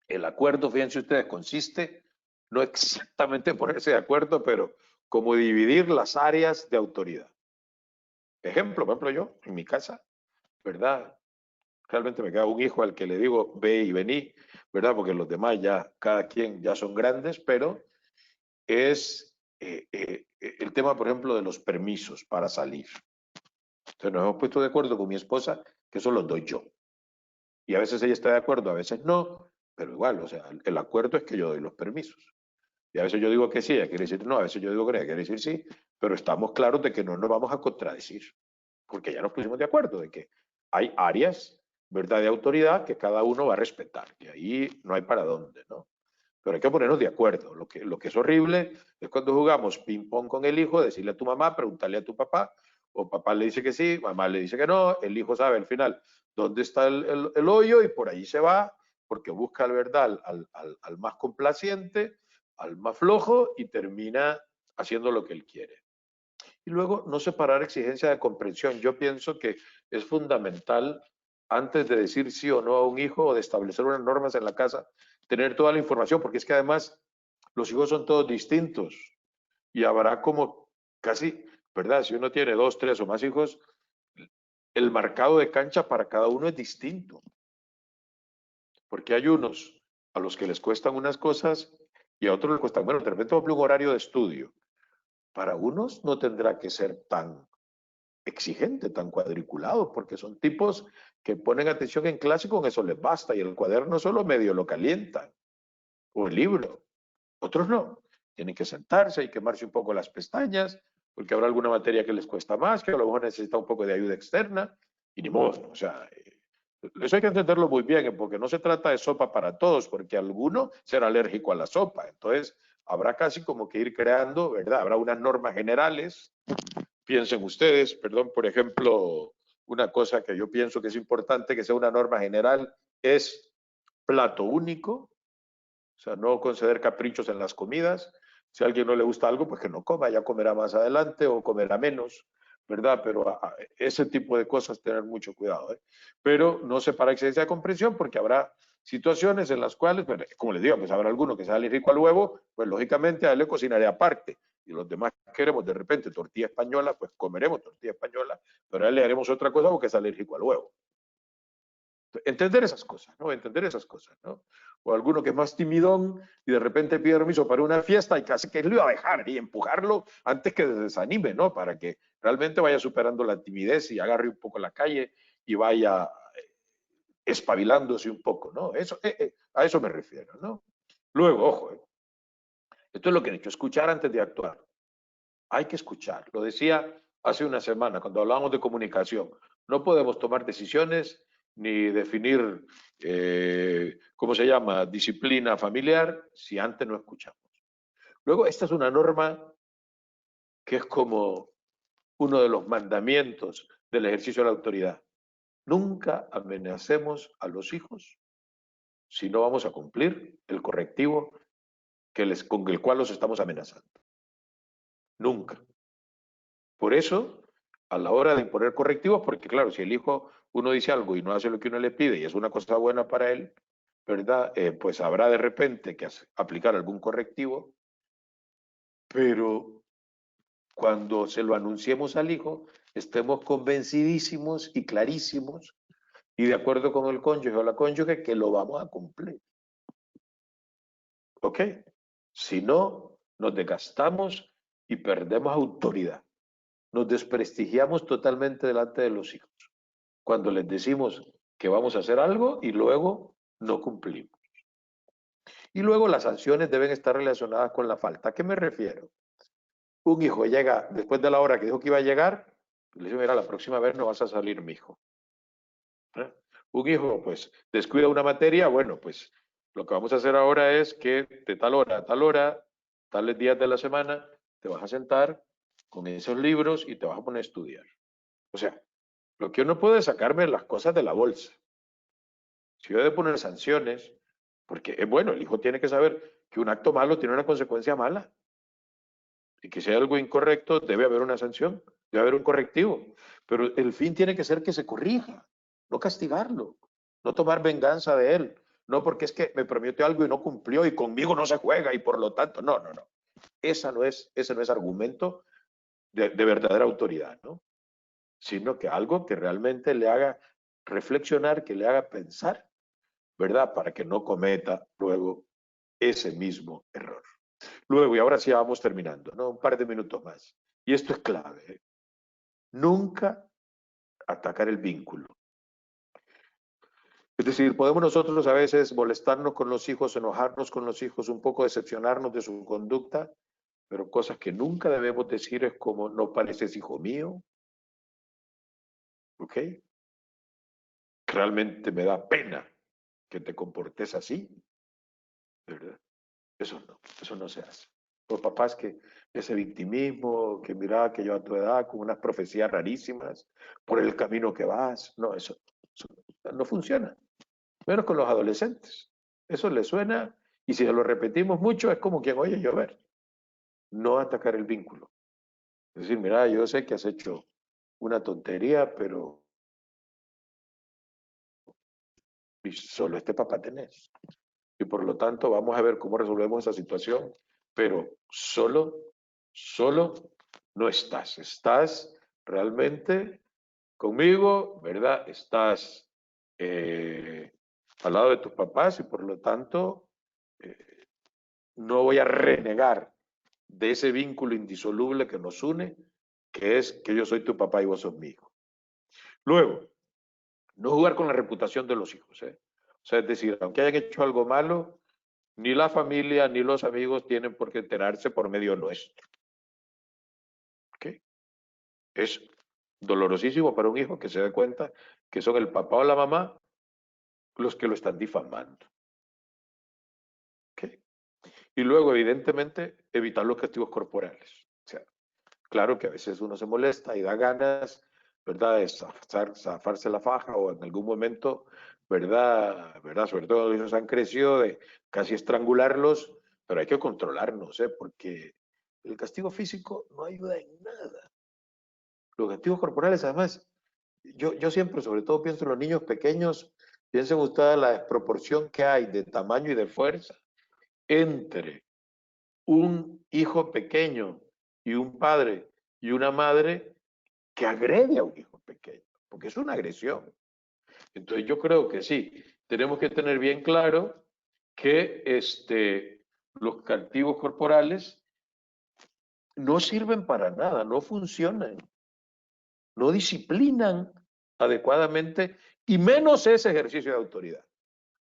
el acuerdo, fíjense ustedes, consiste no exactamente en ponerse de acuerdo, pero como dividir las áreas de autoridad. Ejemplo, por ejemplo, yo en mi casa, ¿verdad? Realmente me queda un hijo al que le digo ve y vení, ¿verdad? Porque los demás ya, cada quien ya son grandes, pero es el tema, por ejemplo, de los permisos para salir. Entonces nos hemos puesto de acuerdo con mi esposa que eso los doy yo. Y a veces ella está de acuerdo, a veces no, pero igual, o sea, el acuerdo es que yo doy los permisos. Y a veces yo digo que sí, ella quiere decir no, a veces yo digo que no, ella quiere decir sí, pero estamos claros de que no nos vamos a contradecir, porque ya nos pusimos de acuerdo de que hay áreas, ¿verdad?, de autoridad que cada uno va a respetar, que ahí no hay para dónde, ¿no? Pero hay que ponernos de acuerdo. Lo que es horrible es cuando jugamos ping-pong con el hijo, decirle a tu mamá, preguntarle a tu papá, o papá le dice que sí, mamá le dice que no, el hijo sabe al final dónde está el hoyo y por ahí se va, porque busca, ¿verdad?, al más complaciente, al más flojo y termina haciendo lo que él quiere. Y luego, no separar exigencia de comprensión. Yo pienso que es fundamental, antes de decir sí o no a un hijo o de establecer unas normas en la casa, tener toda la información, porque es que además los hijos son todos distintos y habrá como casi, ¿verdad? Si uno tiene 2, 3 o más hijos, el marcado de cancha para cada uno es distinto, porque hay unos a los que les cuestan unas cosas y a otros les cuestan, bueno, de repente un horario de estudio. Para unos no tendrá que ser tan exigente, tan cuadriculado, porque son tipos que ponen atención en clase y con eso les basta, y el cuaderno solo medio lo calientan, o el libro. Otros no, tienen que sentarse y quemarse un poco las pestañas, porque habrá alguna materia que les cuesta más, que a lo mejor necesita un poco de ayuda externa, y ni modo, o sea, eso hay que entenderlo muy bien, porque no se trata de sopa para todos, porque alguno será alérgico a la sopa, entonces habrá casi como que ir creando, ¿verdad? Habrá unas normas generales. Piensen ustedes, perdón, por ejemplo, una cosa que yo pienso que es importante que sea una norma general es plato único, o sea, no conceder caprichos en las comidas. Si a alguien no le gusta algo, pues que no coma, ya comerá más adelante o comerá menos, ¿verdad? Pero ese tipo de cosas tener mucho cuidado, ¿eh? Pero no se para exigencia de comprensión porque habrá situaciones en las cuales, bueno, como les digo, pues habrá alguno que sea alérgico al huevo, pues lógicamente a él le cocinaré aparte. Y los demás queremos de repente tortilla española, pues comeremos tortilla española, pero a él le haremos otra cosa porque es alérgico al huevo. Entender esas cosas, ¿no? Entender esas cosas, ¿no? O alguno que es más timidón y de repente pide permiso para una fiesta y casi que lo iba a dejar y empujarlo antes que se desanime, ¿no? Para que realmente vaya superando la timidez y agarre un poco la calle y vaya espabilándose un poco, ¿no? Eso, a eso me refiero, ¿no? Luego, ojo, esto es lo que he dicho, escuchar antes de actuar. Hay que escuchar. Lo decía hace una semana cuando hablábamos de comunicación. No podemos tomar decisiones ni definir, ¿cómo se llama?, disciplina familiar si antes no escuchamos. Luego, esta es una norma que es como uno de los mandamientos del ejercicio de la autoridad. Nunca amenacemos a los hijos si no vamos a cumplir el correctivo con el cual los estamos amenazando. Nunca. Por eso, a la hora de imponer correctivos, porque claro, si el hijo, uno dice algo y no hace lo que uno le pide y es una cosa buena para él, ¿verdad? Pues habrá de repente que aplicar algún correctivo, pero cuando se lo anunciemos al hijo, estemos convencidísimos y clarísimos y de acuerdo con el cónyuge o la cónyuge que lo vamos a cumplir. ¿Ok? Si no, nos desgastamos y perdemos autoridad. Nos desprestigiamos totalmente delante de los hijos cuando les decimos que vamos a hacer algo y luego no cumplimos. Y luego las sanciones deben estar relacionadas con la falta. ¿A qué me refiero? Un hijo llega después de la hora que dijo que iba a llegar, le dice, mira, la próxima vez no vas a salir, mijo. ¿Eh? Un hijo, pues, descuida una materia, bueno, pues, lo que vamos a hacer ahora es que de tal hora a tal hora, tales días de la semana, te vas a sentar con esos libros y te vas a poner a estudiar. O sea, lo que uno puede es sacarme las cosas de la bolsa. Si yo he de poner sanciones, porque es bueno, el hijo tiene que saber que un acto malo tiene una consecuencia mala. Y que si hay algo incorrecto, debe haber una sanción, debe haber un correctivo. Pero el fin tiene que ser que se corrija, no castigarlo, no tomar venganza de él. No porque es que me prometió algo y no cumplió y conmigo no se juega y por lo tanto, no, no, no. Ese no es argumento de verdadera autoridad, ¿no? Sino que algo que realmente le haga reflexionar, que le haga pensar, ¿verdad? Para que no cometa luego ese mismo error. Luego, y ahora sí vamos terminando, ¿no? Un par de minutos más. Y esto es clave, ¿eh? Nunca atacar el vínculo. Es decir, podemos nosotros a veces molestarnos con los hijos, enojarnos con los hijos, un poco decepcionarnos de su conducta, pero cosas que nunca debemos decir es como, no pareces hijo mío, ¿ok? Realmente me da pena que te comportes así, ¿verdad? Eso no se hace. Los papás que ese victimismo, que mira que yo a tu edad con unas profecías rarísimas, por el camino que vas, no, eso no funciona. Menos con los adolescentes. Eso les suena y si lo repetimos mucho es como quien oye llover. No atacar el vínculo. Es decir, mira, yo sé que has hecho una tontería, pero solo este papá tenés. Y por lo tanto vamos a ver cómo resolvemos esa situación, pero solo no estás. Estás realmente conmigo, ¿verdad? Estás al lado de tus papás y por lo tanto eh, no voy a renegar de ese vínculo indisoluble que nos une, que es que yo soy tu papá y vos sos mi hijo. Luego, no jugar con la reputación de los hijos, ¿eh? O sea, es decir, aunque hayan hecho algo malo, ni la familia ni los amigos tienen por qué enterarse por medio nuestro. ¿Okay? Es dolorosísimo para un hijo que se dé cuenta que son el papá o la mamá los que lo están difamando. ¿Okay? Y luego, evidentemente, evitar los castigos corporales. O sea, claro que a veces uno se molesta y da ganas, ¿verdad?, de zafarse la faja o en algún momento, ¿verdad? Sobre todo los hijos han crecido de casi estrangularlos, pero hay que controlarnos, ¿eh? Porque el castigo físico no ayuda en nada. Los castigos corporales, además, yo siempre, sobre todo pienso en los niños pequeños, piensen ustedes la desproporción que hay de tamaño y de fuerza entre un hijo pequeño y un padre y una madre que agrede a un hijo pequeño, porque es una agresión. Entonces yo creo que sí, tenemos que tener bien claro que los castigos corporales no sirven para nada, no funcionan, no disciplinan adecuadamente y menos ese ejercicio de autoridad.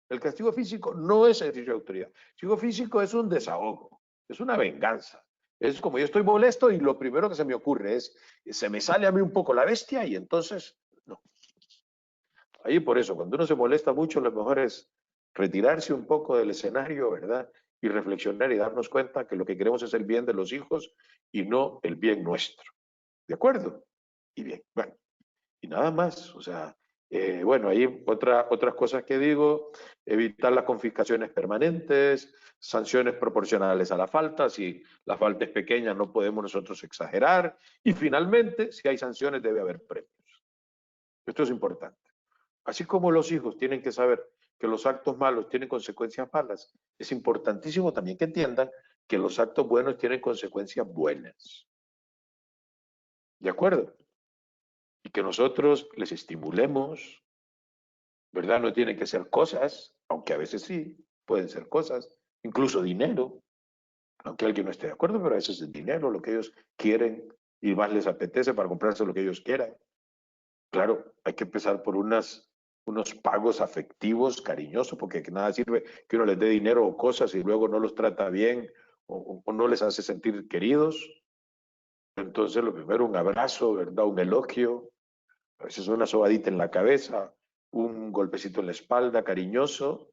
El castigo físico no es ejercicio de autoridad. El castigo físico es un desahogo, es una venganza. Es como yo estoy molesto y lo primero que se me ocurre es, se me sale a mí un poco la bestia y entonces, no. Ahí por eso, cuando uno se molesta mucho, lo mejor es retirarse un poco del escenario, ¿verdad? Y reflexionar y darnos cuenta que lo que queremos es el bien de los hijos y no el bien nuestro. ¿De acuerdo? Y bien, bueno, y nada más, o sea, bueno, ahí otras cosas que digo, evitar las confiscaciones permanentes, sanciones proporcionales a la falta, si la falta es pequeña no podemos nosotros exagerar, y finalmente, si hay sanciones debe haber premios. Esto es importante. Así como los hijos tienen que saber que los actos malos tienen consecuencias malas, es importantísimo también que entiendan que los actos buenos tienen consecuencias buenas. ¿De acuerdo? que nosotros les estimulemos, ¿verdad? No tienen que ser cosas, aunque a veces sí, pueden ser cosas, incluso dinero, aunque alguien no esté de acuerdo, pero a veces es dinero lo que ellos quieren y más les apetece para comprarse lo que ellos quieran. Claro, hay que empezar por unos pagos afectivos, cariñosos, porque nada sirve que uno les dé dinero o cosas y luego no los trata bien o no les hace sentir queridos. Entonces, lo primero, un abrazo, ¿verdad? Un elogio, a veces una sobadita en la cabeza, un golpecito en la espalda, cariñoso,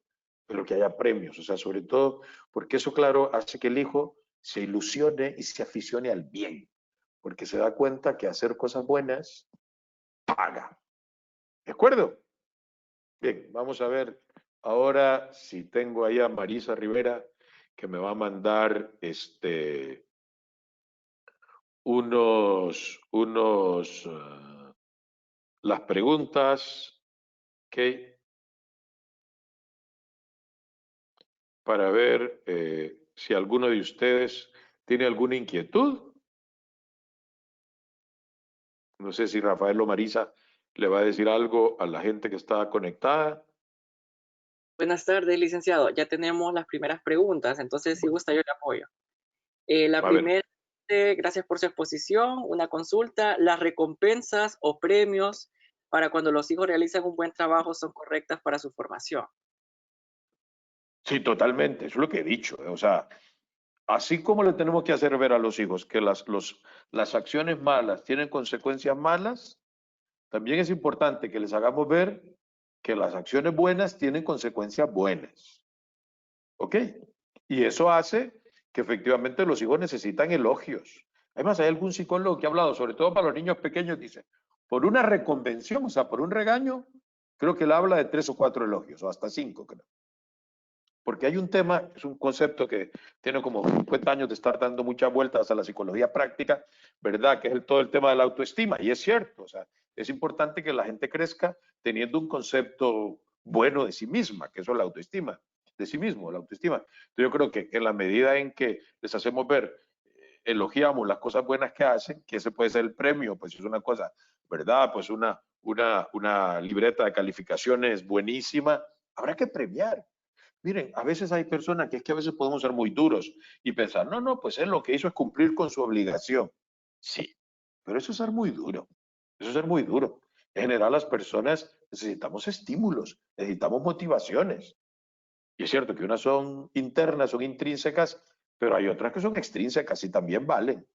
pero que haya premios, o sea, sobre todo, porque eso, claro, hace que el hijo se ilusione y se aficione al bien, porque se da cuenta que hacer cosas buenas paga. ¿De acuerdo? Bien, vamos a ver ahora si tengo ahí a Marisa Rivera que me va a mandar las preguntas, ¿ok? Para ver si alguno de ustedes tiene alguna inquietud. No sé si Rafael o Marisa le va a decir algo a la gente que está conectada. Buenas tardes, licenciado. Ya tenemos las primeras preguntas, entonces si gusta yo le apoyo. La A ver, primera, gracias por su exposición. Una consulta, ¿las recompensas o premios para cuando los hijos realizan un buen trabajo son correctas para su formación? sí, totalmente, eso es lo que he dicho. O sea, así como le tenemos que hacer ver a los hijos que las acciones malas tienen consecuencias malas, también es importante que les hagamos ver que las acciones buenas tienen consecuencias buenas. ¿Ok? Y eso hace que efectivamente los hijos necesitan elogios. Además, hay algún psicólogo que ha hablado, sobre todo para los niños pequeños, dice, por una reconvención, o sea, por un regaño, creo que él habla de 3 o 4 elogios, o hasta 5, creo. Porque hay un tema, es un concepto que tiene como 50 años de estar dando muchas vueltas a la psicología práctica, ¿verdad? Que es todo el tema de la autoestima. Y es cierto, o sea, es importante que la gente crezca teniendo un concepto bueno de sí misma, que eso es la autoestima, de sí mismo, la autoestima. Entonces yo creo que en la medida en que les hacemos ver, elogiamos las cosas buenas que hacen, que ese puede ser el premio, pues es una cosa, ¿verdad? Pues una libreta de calificaciones buenísima, habrá que premiar. Miren, a veces hay personas que es que a veces podemos ser muy duros y pensar, no, no, pues él lo que hizo es cumplir con su obligación. Sí, pero eso es ser muy duro. Eso es ser muy duro. En general, las personas necesitamos estímulos, necesitamos motivaciones. Y es cierto que unas son internas, son intrínsecas, pero hay otras que son extrínsecas y también valen,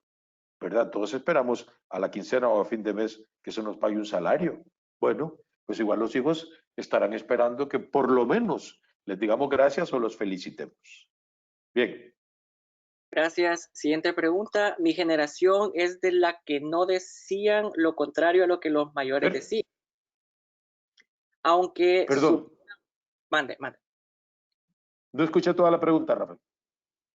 ¿verdad? Todos esperamos a la quincena o a fin de mes que se nos pague un salario. Bueno, pues igual los hijos estarán esperando que por lo menos les digamos gracias o los felicitemos. Bien. Gracias. Siguiente pregunta. Mi generación es de la que no decían lo contrario a lo que los mayores Per- decían, aunque perdón, su... Mande, mande. no escuché toda la pregunta, Rafael.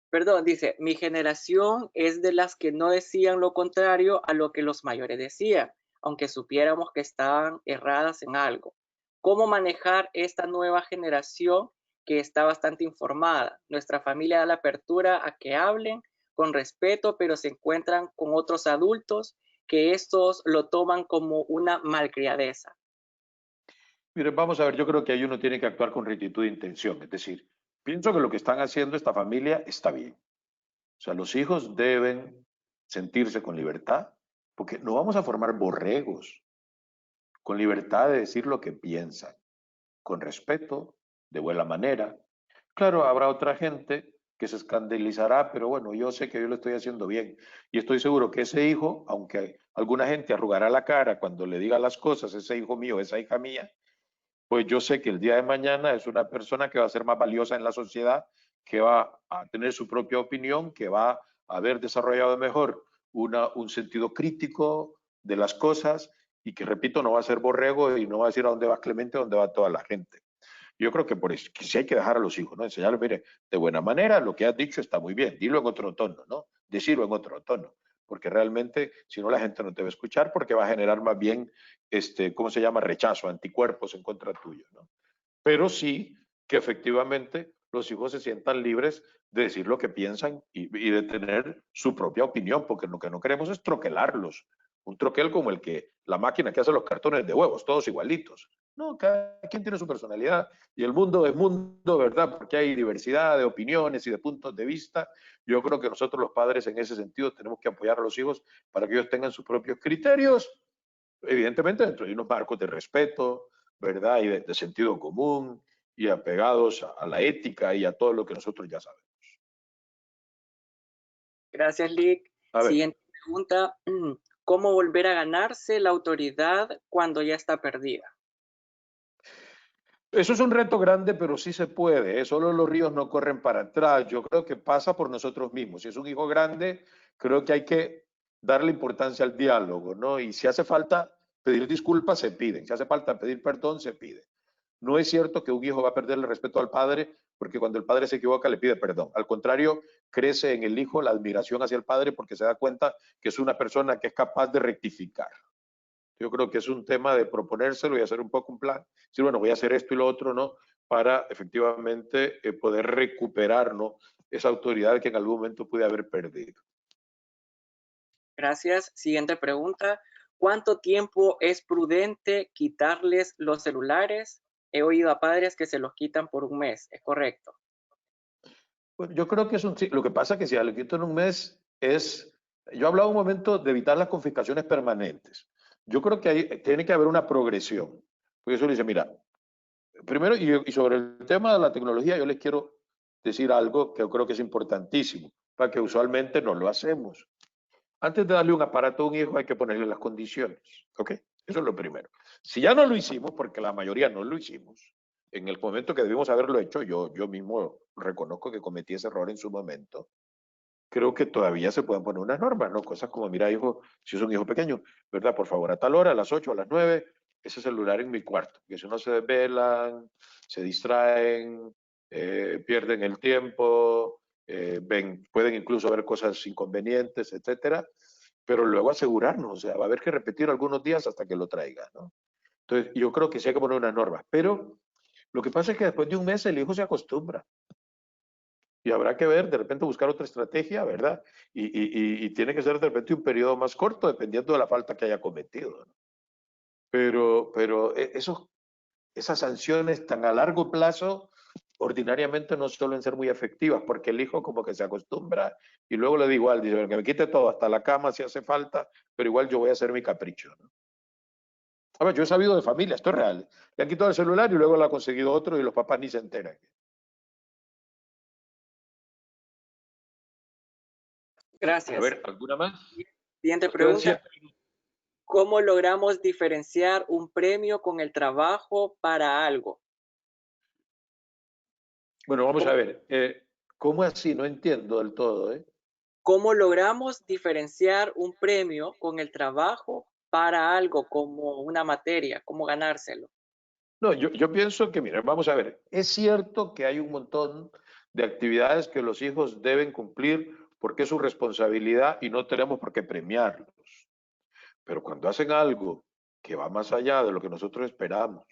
Perdón, dice, mi generación es de las que no decían lo contrario a lo que los mayores decían, aunque supiéramos que estaban erradas en algo. ¿Cómo manejar esta nueva generación que está bastante informada? Nuestra familia da la apertura a que hablen con respeto, pero se encuentran con otros adultos que estos lo toman como una malcriadeza. Miren, vamos a ver, yo creo que ahí uno tiene que actuar con rectitud de intención. Es decir, pienso que lo que están haciendo esta familia está bien. O sea, los hijos deben sentirse con libertad, porque no vamos a formar borregos, con libertad de decir lo que piensan, con respeto, de buena manera. Claro, habrá otra gente que se escandalizará, pero bueno, yo sé que yo lo estoy haciendo bien. Y estoy seguro que ese hijo, aunque alguna gente arrugará la cara cuando le diga las cosas, ese hijo mío, esa hija mía, pues yo sé que el día de mañana es una persona que va a ser más valiosa en la sociedad, que va a tener su propia opinión, que va a haber desarrollado mejor un sentido crítico de las cosas y que, repito, no va a ser borrego y no va a decir a dónde va Clemente, a dónde va toda la gente. Yo creo que por eso, que sí hay que dejar a los hijos, ¿no? Enseñarles, mire, de buena manera, lo que has dicho está muy bien, dilo en otro tono, ¿no? Decirlo en otro tono, porque realmente, si no, la gente no te va a escuchar porque va a generar más bien, ¿cómo se llama? Rechazo, anticuerpos en contra tuyo, ¿no? Pero sí que efectivamente los hijos se sientan libres de decir lo que piensan y de tener su propia opinión, porque lo que no queremos es troquelarlos, un troquel como la máquina que hace los cartones de huevos, todos igualitos. No, cada quien tiene su personalidad y el mundo es mundo, ¿verdad? Porque hay diversidad de opiniones y de puntos de vista. Yo creo que nosotros los padres en ese sentido tenemos que apoyar a los hijos para que ellos tengan sus propios criterios, evidentemente dentro de unos marcos de respeto, ¿verdad? Y de sentido común y apegados a la ética y a todo lo que nosotros ya sabemos. Gracias, Lick. A ver, Siguiente pregunta. ¿Cómo volver a ganarse la autoridad cuando ya está perdida? eso es un reto grande, pero sí se puede, ¿eh? Solo los ríos no corren para atrás. Yo creo que pasa por nosotros mismos. Si es un hijo grande, creo que hay que darle importancia al diálogo, ¿no? Y si hace falta pedir disculpas, se piden. Si hace falta pedir perdón, se pide. No es cierto que un hijo va a perder el respeto al padre porque cuando el padre se equivoca le pide perdón. Al contrario, crece en el hijo la admiración hacia el padre porque se da cuenta que es una persona que es capaz de rectificar. Yo creo que es un tema de proponérselo y hacer un poco un plan. Decir, bueno, voy a hacer esto y lo otro, ¿no? Para efectivamente poder recuperar, ¿no? Esa autoridad que en algún momento pude haber perdido. Gracias. Siguiente pregunta. ¿Cuánto tiempo es prudente quitarles los celulares? He oído a padres que se los quitan por un mes. ¿Es correcto? Bueno, yo creo que es un... sí, lo que pasa es que si ya lo quito en un mes es... Yo hablaba un momento de evitar las confiscaciones permanentes. Yo creo que tiene que haber una progresión. Porque eso le dice, mira, primero, y sobre el tema de la tecnología, yo les quiero decir algo que yo creo que es importantísimo, para que usualmente no lo hacemos. Antes de darle un aparato a un hijo hay que ponerle las condiciones, ¿ok? Eso es lo primero. Si ya no lo hicimos, porque la mayoría no lo hicimos, en el momento que debimos haberlo hecho, yo mismo reconozco que cometí ese error en su momento, creo que todavía se pueden poner unas normas, ¿no? Cosas como, mira, hijo, si es un hijo pequeño, ¿verdad? Por favor, a tal hora, a las 8, a las 9, ese celular en mi cuarto, que si no se desvelan, se distraen, pierden el tiempo, pueden incluso ver cosas inconvenientes, etcétera, pero luego asegurarnos, o sea, va a haber que repetir algunos días hasta que lo traiga, ¿no? Entonces, yo creo que sí hay que poner unas normas, pero lo que pasa es que después de un mes el hijo se acostumbra y habrá que ver, de repente buscar otra estrategia, ¿verdad? Y tiene que ser de repente un periodo más corto, dependiendo de la falta que haya cometido, ¿no? Pero esas sanciones tan a largo plazo ordinariamente no suelen ser muy efectivas, porque el hijo como que se acostumbra y luego le da igual, dice, que me quite todo, hasta la cama si hace falta, pero igual yo voy a hacer mi capricho, ¿no? A ver, yo he sabido de familia, esto es real, le han quitado el celular y luego le ha conseguido otro y los papás ni se enteran. A Gracias. ver, ¿alguna más? Siguiente Nos quedan pregunta. 7 minutos. ¿Cómo logramos diferenciar un premio con el trabajo para algo? Bueno, vamos a ¿Cómo, ver. ¿Cómo así? No entiendo del todo, ¿eh? cómo logramos diferenciar un premio con el trabajo para algo como una materia? ¿Cómo ganárselo? No, yo pienso que, mira, vamos a ver. Es cierto que hay un montón de actividades que los hijos deben cumplir porque es su responsabilidad y no tenemos por qué premiarlos. Pero cuando hacen algo que va más allá de lo que nosotros esperamos,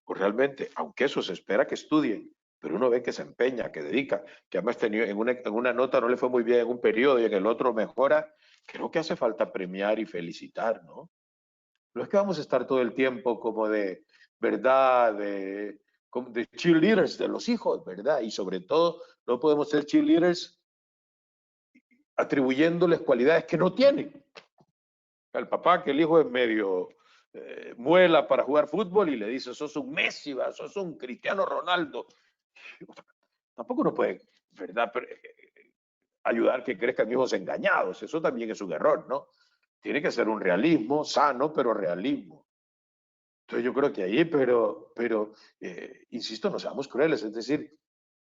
o realmente, aunque eso se espera que estudien, pero uno ve que se empeña, que dedica, que además tenido, en una nota no le fue muy bien en un periodo y en el otro mejora, creo que hace falta premiar y felicitar, ¿no? No es que vamos a estar todo el tiempo como de, ¿verdad? Como de cheerleaders de los hijos, ¿verdad? Y sobre todo, no podemos ser cheerleaders atribuyéndoles cualidades que no tienen. Al papá que el hijo es medio muela para jugar fútbol y le dice, sos un Messi, sos un Cristiano Ronaldo. Tampoco uno puede, ¿verdad? Ayudar que crezcan hijos engañados. Eso también es un error, ¿no? Tiene que ser un realismo sano, pero realismo. Entonces yo creo que ahí, pero insisto, no seamos crueles. Es decir,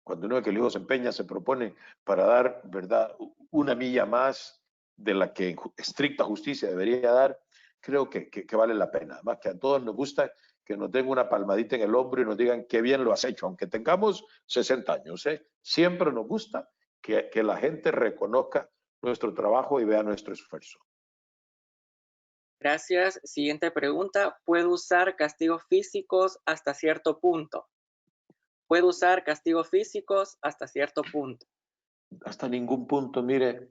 cuando uno ve que el hijo se empeña, se propone para dar, ¿verdad?, una milla más de la que estricta justicia debería dar, creo que vale la pena. Además, que a todos nos gusta que nos den una palmadita en el hombro y nos digan qué bien lo has hecho, aunque tengamos 60 años. ¿Eh? Siempre nos gusta que la gente reconozca nuestro trabajo y vea nuestro esfuerzo. Gracias. Siguiente pregunta. ¿Puedo usar castigos físicos hasta cierto punto? Puedo usar castigos físicos hasta cierto punto. Hasta ningún punto, mire,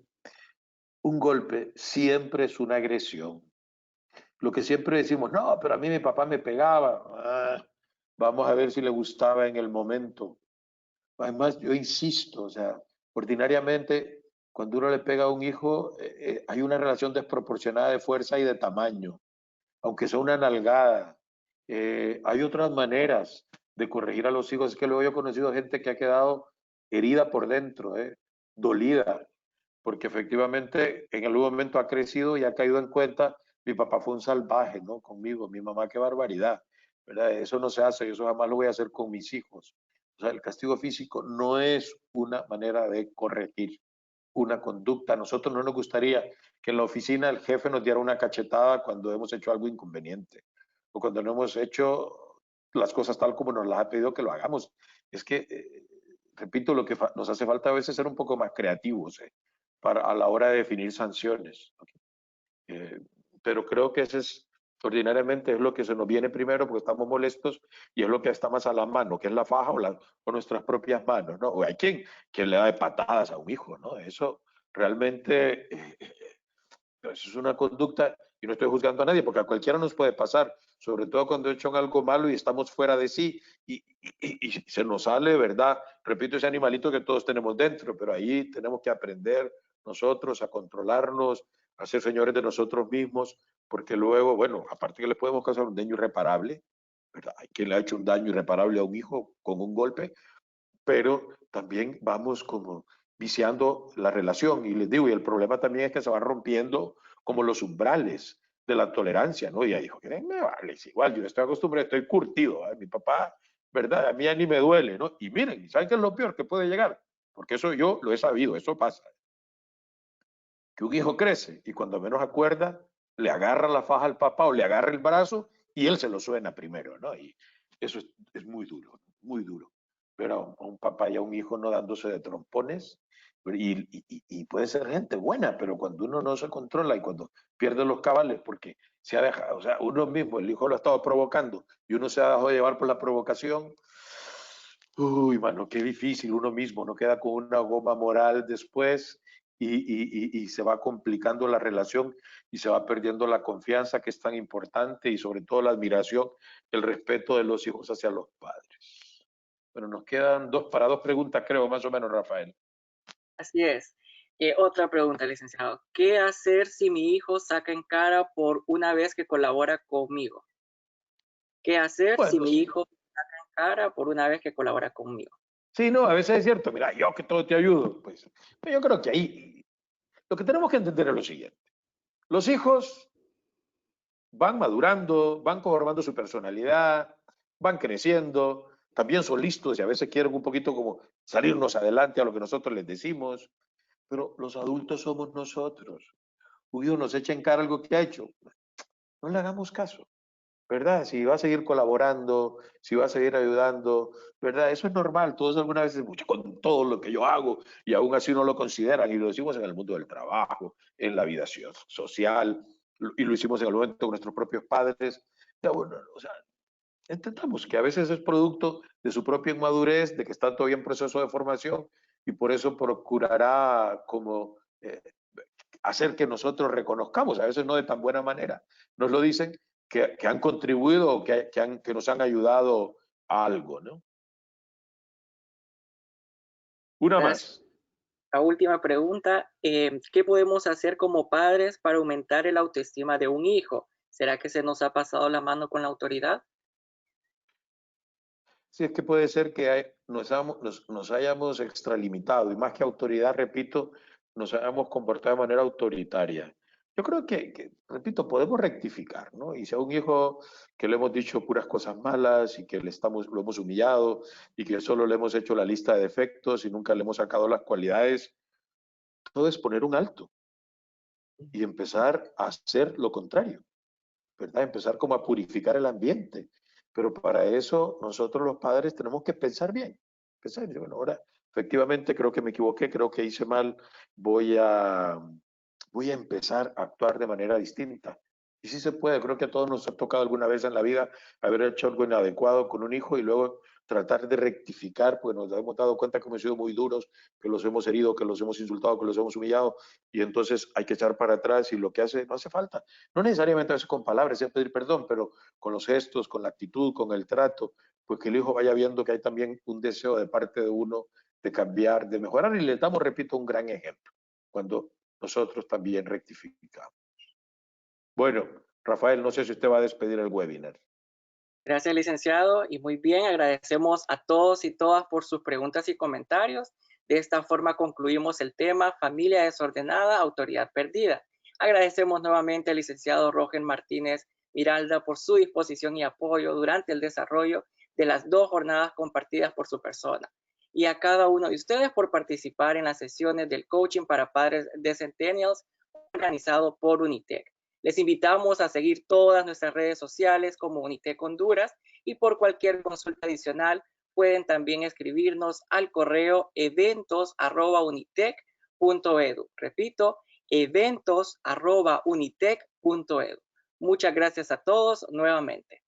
un golpe siempre es una agresión. Lo que siempre decimos, no, pero a mí mi papá me pegaba. Vamos a ver si le gustaba en el momento. Además, yo insisto, o sea, ordinariamente, cuando uno le pega a un hijo, hay una relación desproporcionada de fuerza y de tamaño, aunque sea una nalgada. Hay otras maneras de corregir a los hijos. Es que luego yo he conocido gente que ha quedado herida por dentro, dolida, porque efectivamente en algún momento ha crecido y ha caído en cuenta, mi papá fue un salvaje, ¿no? Conmigo, mi mamá, qué barbaridad, ¿verdad? Eso no se hace, eso jamás lo voy a hacer con mis hijos. O sea, el castigo físico no es una manera de corregir una conducta. A nosotros no nos gustaría que en la oficina el jefe nos diera una cachetada cuando hemos hecho algo inconveniente o cuando no hemos hecho las cosas tal como nos las ha pedido que lo hagamos. Es que, repito, lo que nos hace falta a veces ser un poco más creativos a la hora de definir sanciones. Eh, pero creo que ese es ordinariamente es lo que se nos viene primero porque estamos molestos y es lo que está más a la mano, que es la faja o nuestras propias manos, ¿no? O hay quien le da de patadas a un hijo, ¿no? Eso realmente eso es una conducta, y no estoy juzgando a nadie, porque a cualquiera nos puede pasar, sobre todo cuando he hecho algo malo y estamos fuera de sí y se nos sale, ¿verdad? Repito, ese animalito que todos tenemos dentro, pero ahí tenemos que aprender nosotros a controlarnos, a ser señores de nosotros mismos, porque luego, bueno, aparte que le podemos causar un daño irreparable, ¿verdad? Hay quien le ha hecho un daño irreparable a un hijo con un golpe, pero también vamos como viciando la relación. Y les digo, y el problema también es que se van rompiendo como los umbrales de la tolerancia, ¿no? Y ahí dijo, ¿qué me vale? Es igual, yo estoy acostumbrado, estoy curtido, ¿eh? Mi papá, ¿verdad? A mí ya ni me duele, ¿no? Y miren, ¿saben qué es lo peor que puede llegar? Porque eso yo lo he sabido, eso pasa. Que un hijo crece y cuando menos acuerda, le agarra la faja al papá o le agarra el brazo y él se lo suena primero, ¿no? Y eso es muy duro, muy duro. Pero a un papá y a un hijo no dándose de trompones, y puede ser gente buena, pero cuando uno no se controla y cuando pierde los cabales porque se ha dejado, o sea, uno mismo, el hijo lo ha estado provocando y uno se ha dejado llevar por la provocación, uy, mano, qué difícil uno mismo, no queda con una goma moral después y se va complicando la relación y se va perdiendo la confianza que es tan importante y sobre todo la admiración, el respeto de los hijos hacia los padres. Bueno, nos quedan para dos preguntas, creo, más o menos, Rafael. Así es. Otra pregunta, licenciado. ¿Qué hacer si mi hijo saca en cara por una vez que colabora conmigo? ¿Qué hacer si Bueno, mi hijo saca en cara por una vez que colabora conmigo? sí, no, a veces es cierto, mira, yo que todo te ayudo, pues yo creo que ahí lo que tenemos que entender es lo siguiente. Los hijos van madurando, van conformando su personalidad, van creciendo, también son listos y a veces quieren un poquito como salirnos adelante a lo que nosotros les decimos, pero los adultos somos nosotros. Un hijo nos echa en cara algo que ha hecho, no le hagamos caso, ¿verdad? Si va a seguir colaborando, si va a seguir ayudando, ¿verdad? Eso es normal, todos alguna vez mucho con todo lo que yo hago y aún así no lo consideran y lo decimos en el mundo del trabajo, en la vida social y lo hicimos en el momento con nuestros propios padres. Ya, bueno, o sea, entendamos que a veces es producto de su propia inmadurez, de que está todavía en proceso de formación y por eso procurará como hacer que nosotros reconozcamos, a veces no de tan buena manera, nos lo dicen, que han contribuido o que nos han ayudado a algo, ¿no? Una Gracias. más. La última pregunta, ¿qué podemos hacer como padres para aumentar el autoestima de un hijo? ¿Será que se nos ha pasado la mano con la autoridad? Sí, es que puede ser que nos hayamos extralimitado y más que autoridad, repito, nos hayamos comportado de manera autoritaria. Yo creo repito, podemos rectificar, ¿no? Y si a un hijo que le hemos dicho puras cosas malas y que lo hemos humillado y que solo le hemos hecho la lista de defectos y nunca le hemos sacado las cualidades, todo es poner un alto y empezar a hacer lo contrario, ¿verdad? Empezar como a purificar el ambiente. Pero para eso nosotros los padres tenemos que pensar bien. Pensar, bueno, ahora efectivamente creo que me equivoqué, creo que hice mal, voy a, voy a empezar a actuar de manera distinta. Y sí se puede, creo que a todos nos ha tocado alguna vez en la vida haber hecho algo inadecuado con un hijo y luego tratar de rectificar, pues nos hemos dado cuenta que hemos sido muy duros, que los hemos herido, que los hemos insultado, que los hemos humillado, y entonces hay que echar para atrás y lo que hace, no hace falta, no necesariamente a veces con palabras, es pedir perdón, pero con los gestos, con la actitud, con el trato, pues que el hijo vaya viendo que hay también un deseo de parte de uno de cambiar, de mejorar, y le damos, repito, un gran ejemplo, cuando nosotros también rectificamos. Bueno, Rafael, no sé si usted va a despedir el webinar. Gracias, licenciado. Y muy bien, agradecemos a todos y todas por sus preguntas y comentarios. De esta forma concluimos el tema Familia desordenada, autoridad perdida. Agradecemos nuevamente al licenciado Roger Martínez Miralda por su disposición y apoyo durante el desarrollo de las 2 jornadas compartidas por su persona. Y a cada uno de ustedes por participar en las sesiones del coaching para padres de Centennials organizado por Unitec. Les invitamos a seguir todas nuestras redes sociales como Unitec Honduras y por cualquier consulta adicional pueden también escribirnos al correo eventos@unitec.edu. Repito, eventos@unitec.edu. Muchas gracias a todos nuevamente.